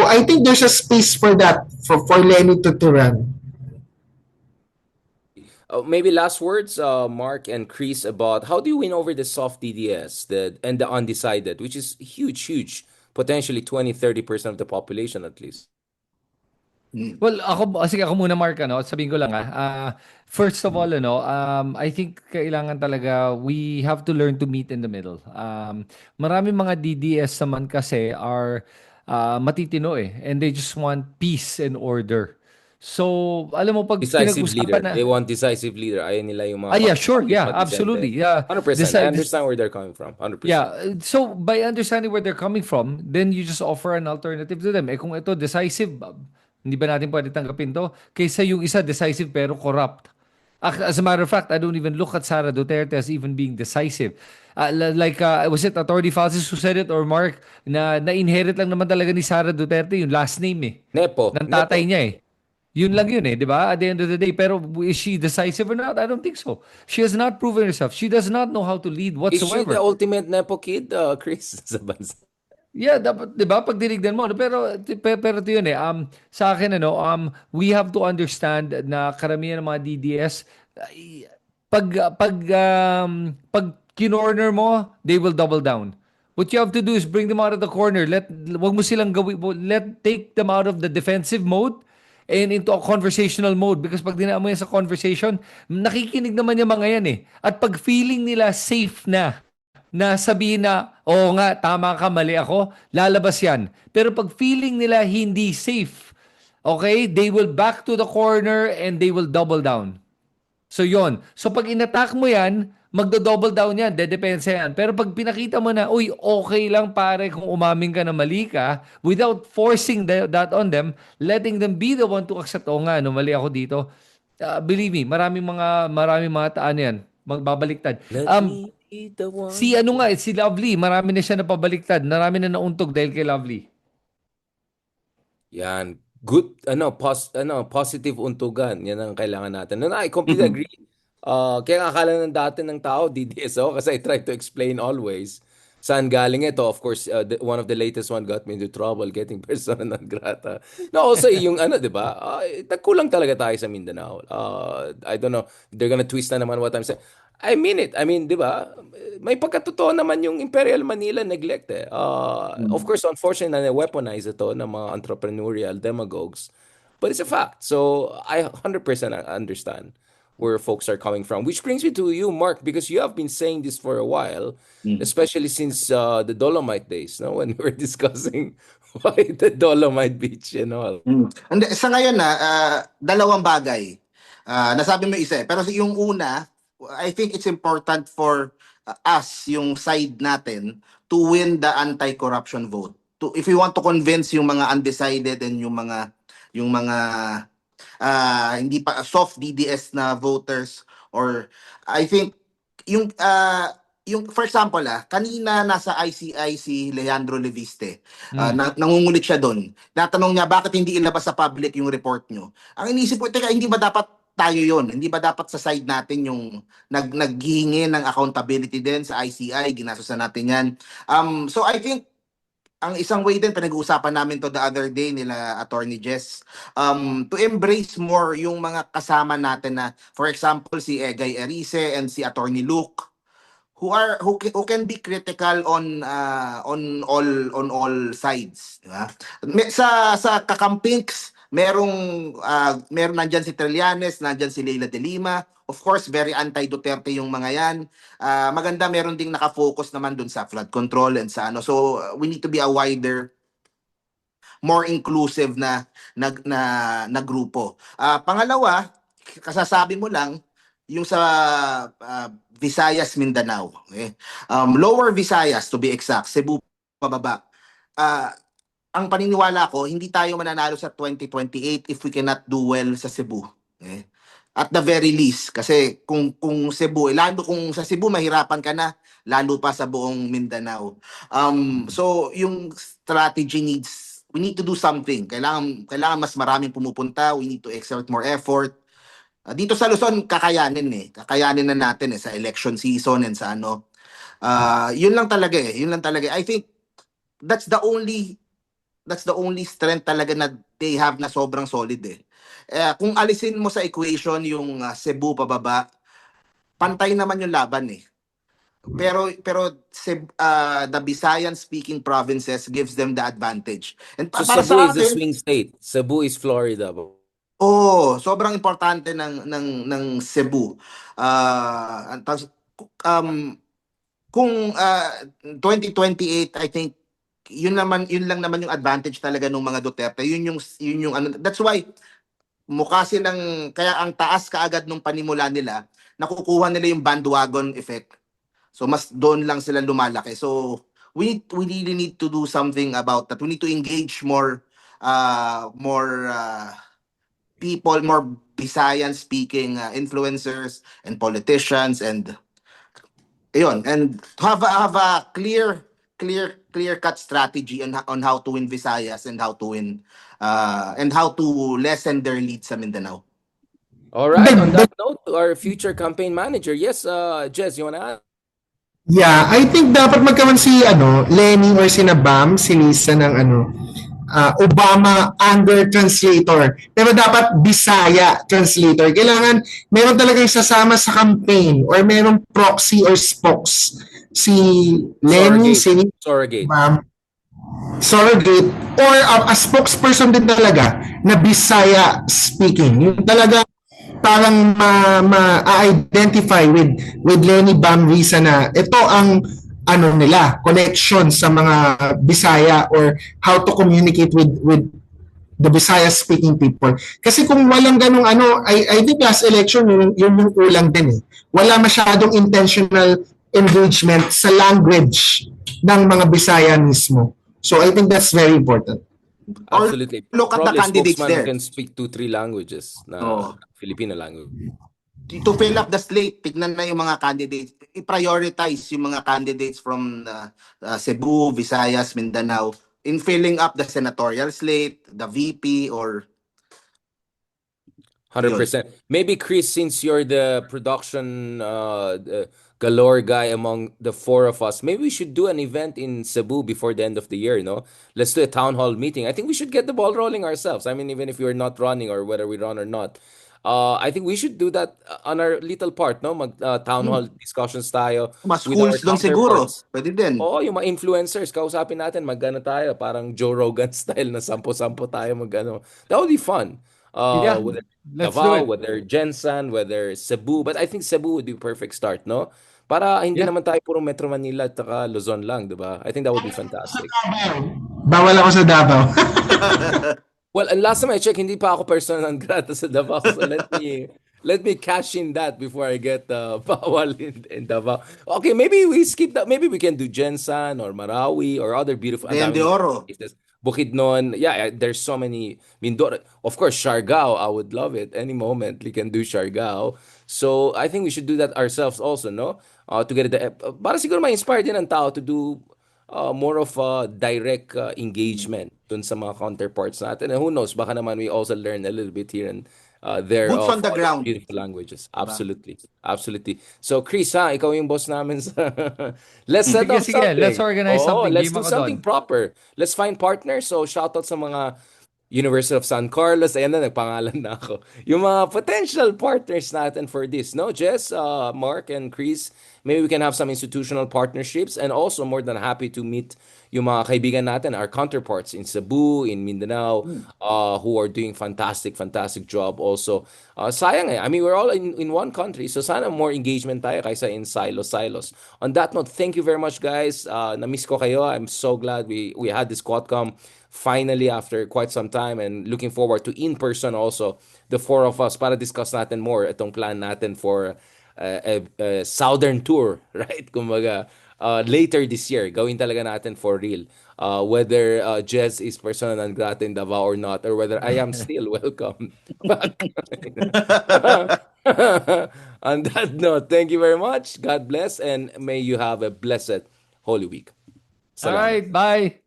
I think there's a space for that for Lenny to run. Maybe last words, Mark and Chris, about how do you win over the soft DDS and the undecided, which is huge, potentially 20-30% of the population at least. Well, ako muna, Mark, sabihin ko lang first of all, I think kailangan talaga we have to learn to meet in the middle. Maraming mga DDS naman kasi are matitino and they just want peace and order. So, alam mo, pag Decisive leader. pinag-usapan na, They want decisive leader. Ayaw nila yung mga yeah, sure, yeah, madisente. absolutely, yeah. 100%. I understand where they're coming from. 100%. Yeah, so by understanding where they're coming from, then you just offer an alternative to them. Kung ito decisive, hindi ba natin pwede tanggapin to? Kaysa yung isa decisive pero corrupt. As a matter of fact, I don't even look at Sara Duterte as even being decisive. Was it Attorney Francis who said it or Mark na inherit lang naman talaga ni Sara Duterte yung last name Nepo. ng tatay niya Yun lang yun di ba? At the end of the day. Pero is she decisive or not? I don't think so. She has not proven herself. She does not know how to lead Is she whatsoever. the ultimate Nepo kid, Chris, sa bansa? Yeah, dapat, 'di ba? Pag dinignan mo, pero ito 'yun sa akin we have to understand na karamihan ng mga DDS pag kinorner mo, they will double down. What you have to do is bring them out of the corner. Wag mo silang take them out of the defensive mode and into a conversational mode because pag dinaan mo yan sa conversation, nakikinig naman yung mga yan At pag feeling nila safe na sabihin na, oo nga, tama ka, mali ako, lalabas yan. Pero pag feeling nila hindi safe, okay, they will back to the corner and they will double down. So yon. So pag inattack mo yan, magdo-double down yan, dedepensa yan. Pero pag pinakita mo na, uy, okay lang pare kung umamin ka na mali ka, without forcing that on them, letting them be the one to accept, nga, mali ako dito. Believe me, maraming mga taan yan, magbabaliktad. Si Lovely, marami na siya napabaliktad, marami na nauntog dahil kay Lovely. Yan. Good, positive untugan. Yan ang kailangan natin. I completely agree. Kaya akala ng dati ng tao, DDSO, kasi I try to explain always saan galing ito. Of course, one of the latest one got me into trouble getting persona non grata. No, also yung di ba? Kulang talaga tayo sa Mindanao. I don't know, they're gonna twist na naman what I'm saying. I mean it. I mean, di ba? May pagkatotoo naman yung Imperial Manila neglect Of course, unfortunately, na-weaponize ito ng mga entrepreneurial demagogues. But it's a fact. So, I 100% understand where folks are coming from. Which brings me to you, Mark, because you have been saying this for a while, Mm. especially since the Dolomite days, no? When we were discussing why the Dolomite Beach and all. Hindi, sa ngayon na, dalawang bagay. Nasabi mo isa eh. Pero yung una, I think it's important for us, yung side natin, to win the anti-corruption vote. If we want to convince yung mga undecided and yung mga hindi pa soft DDS na voters, or I think yung for example kanina nasa ICI si Leandro Leviste, nangungulit siya doon. Natanong niya bakit hindi ilabas sa public yung report nyo. Ang iniisip ko, teka, hindi ba dapat tayo yon? Hindi ba dapat sa side natin yung naghihingi ng accountability din sa ICI, ginastosan natin yan. So I think ang isang way din, pinag-uusapan namin to the other day nila Attorney Jess, to embrace more yung mga kasama natin na, for example, si Egay Erice and si Attorney Luke, who can be critical on all sides, di ba? Sa Kakampinks, meron nandiyan si Trillanes, nandiyan si Leila de Lima. Of course, very anti-Duterte yung mga yan. Maganda, meron ding nakafocus naman dun sa flood control and sa ano. So, we need to be a wider, more inclusive na grupo. Pangalawa, kasasabi mo lang, yung sa Visayas, Mindanao. Okay? Lower Visayas, to be exact, Cebu pababa. Ang paniniwala ko, hindi tayo mananalo sa 2028 if we cannot do well sa Cebu. Okay? At the very least, kasi kung Cebu, lalo kung sa Cebu mahirapan ka na, lalo pa sa buong Mindanao. So yung strategy we need to do something. Kailangan mas maraming pumupunta, we need to exert more effort. Dito sa Luzon, kakayanin na natin sa election season and sa ano. Yun lang talaga. I think that's the only strength talaga na they have na sobrang solid eh. Kung alisin mo sa equation yung Cebu pababa, pantay naman yung laban eh. Pero the Visayan speaking provinces gives them the advantage. And So para Cebu sa is the akin, swing state. Cebu is Florida. sobrang importante ng Cebu. Kung 2028, I think yun lang naman yung advantage talaga ng mga Duterte. Yun yung ano, that's why mukha silang, kaya ang taas kaagad nung panimula nila, nakukuha nila yung bandwagon effect. So mas doon lang sila lumalaki. So we really need to do something about that. We need to engage more people, more Visayan speaking influencers and politicians, and have a clear cut strategy on how to win Visayas and how to lessen their lead sa Mindanao. All right. On that note, our future campaign manager. Yes, Jess, you want to add? Yeah, I think dapat magkaroon si Lenny or si Bam, si Lisa ng Obama under translator. Pero dapat Bisaya translator. Kailangan meron talagang sasama sa campaign or merong proxy or spokes. Si Lenny, si Surrogate. Bam, surrogate, or a spokesperson din talaga na Bisaya speaking. Yung talaga parang ma-identify with Lenny Bam Risa na ito ang nila, connection sa mga Bisaya or how to communicate with the Bisaya speaking people. Kasi kung walang ganung I think last election yun yung kulang din eh. Wala masyadong intentional engagement sa language ng mga Bisaya mismo. So I think that's very important. Absolutely. Look at the Probably a candidates spokesman there. who can speak 2-3 languages na Filipino language. To fill up the slate, tignan na yung mga candidates. I-prioritize yung mga candidates from Cebu, Visayas, Mindanao in filling up the senatorial slate, the VP, or 100%. Maybe Chris, since you're the production galore guy among the four of us, maybe we should do an event in Cebu before the end of the year, no? Let's do a town hall meeting. I think we should get the ball rolling ourselves. I mean, even if we're not running or whether we run or not. I think we should do that on our little part, no? Town hall discussions tayo mas with our schools doon siguro. counterparts. Pwede din. Oo, yung mga influencers, kausapin natin, tayo, parang Joe Rogan style na 10-10 tayo That would be fun. Yeah, whether let's do Davao, it. whether Jensan, whether Cebu. But I think Cebu would be perfect start, no? Para hindi Yeah. naman tayo puro Metro Manila at saka Luzon lang, di ba? I think that would be fantastic. Bawal ako sa Davao. Well, and last time I checked, hindi pa ako persona non grata sa Davao. So let me cash in that before I get bawal in Davao. Okay, maybe we skip that. Maybe we can do Jensan or Marawi or other beautiful. Ang Cagayan de daming Oro. places. Bukidnon. Yeah, there's so many. Mindoro. Of course, Siargao. I would love it. Any moment we can do Siargao. So I think we should do that ourselves also, no? To get the para siguro ma-inspire din ang tao to do more of a direct engagement dun sa mga counterparts natin. And who knows, baka naman we also learn a little bit here and there Boots of on the other ground. beautiful languages. Diba? Absolutely. Absolutely. So, Chris, ha, ikaw yung boss namin sa... Let's set Sige, up sige. Let's something. organize Oo, something. let's Game do ako something doon. proper. Let's find partners. So, shoutout sa mga University of San Carlos. Ayan na, nagpangalan na ako. Yung mga potential partners natin for this, no? Jess, Mark, and Chris, maybe we can have some institutional partnerships and also more than happy to meet yung mga kaibigan natin, our counterparts in Cebu, in Mindanao, who are doing fantastic, fantastic job also. Sayang eh. I mean, we're all in one country, so sana more engagement tayo kaysa in silos. On that note, thank you very much, guys. Na-miss ko kayo. I'm so glad we had this Quadcom finally after quite some time and looking forward to in person also, the four of us, para discuss natin more itong plan natin for a southern tour, right? Kumbaga, later this year, gawin talaga natin for real. Whether Jez is persona non grata in Davao or not, or whether I am still welcome back. On that note, thank you very much. God bless, and may you have a blessed Holy Week. All Salamat. right, bye.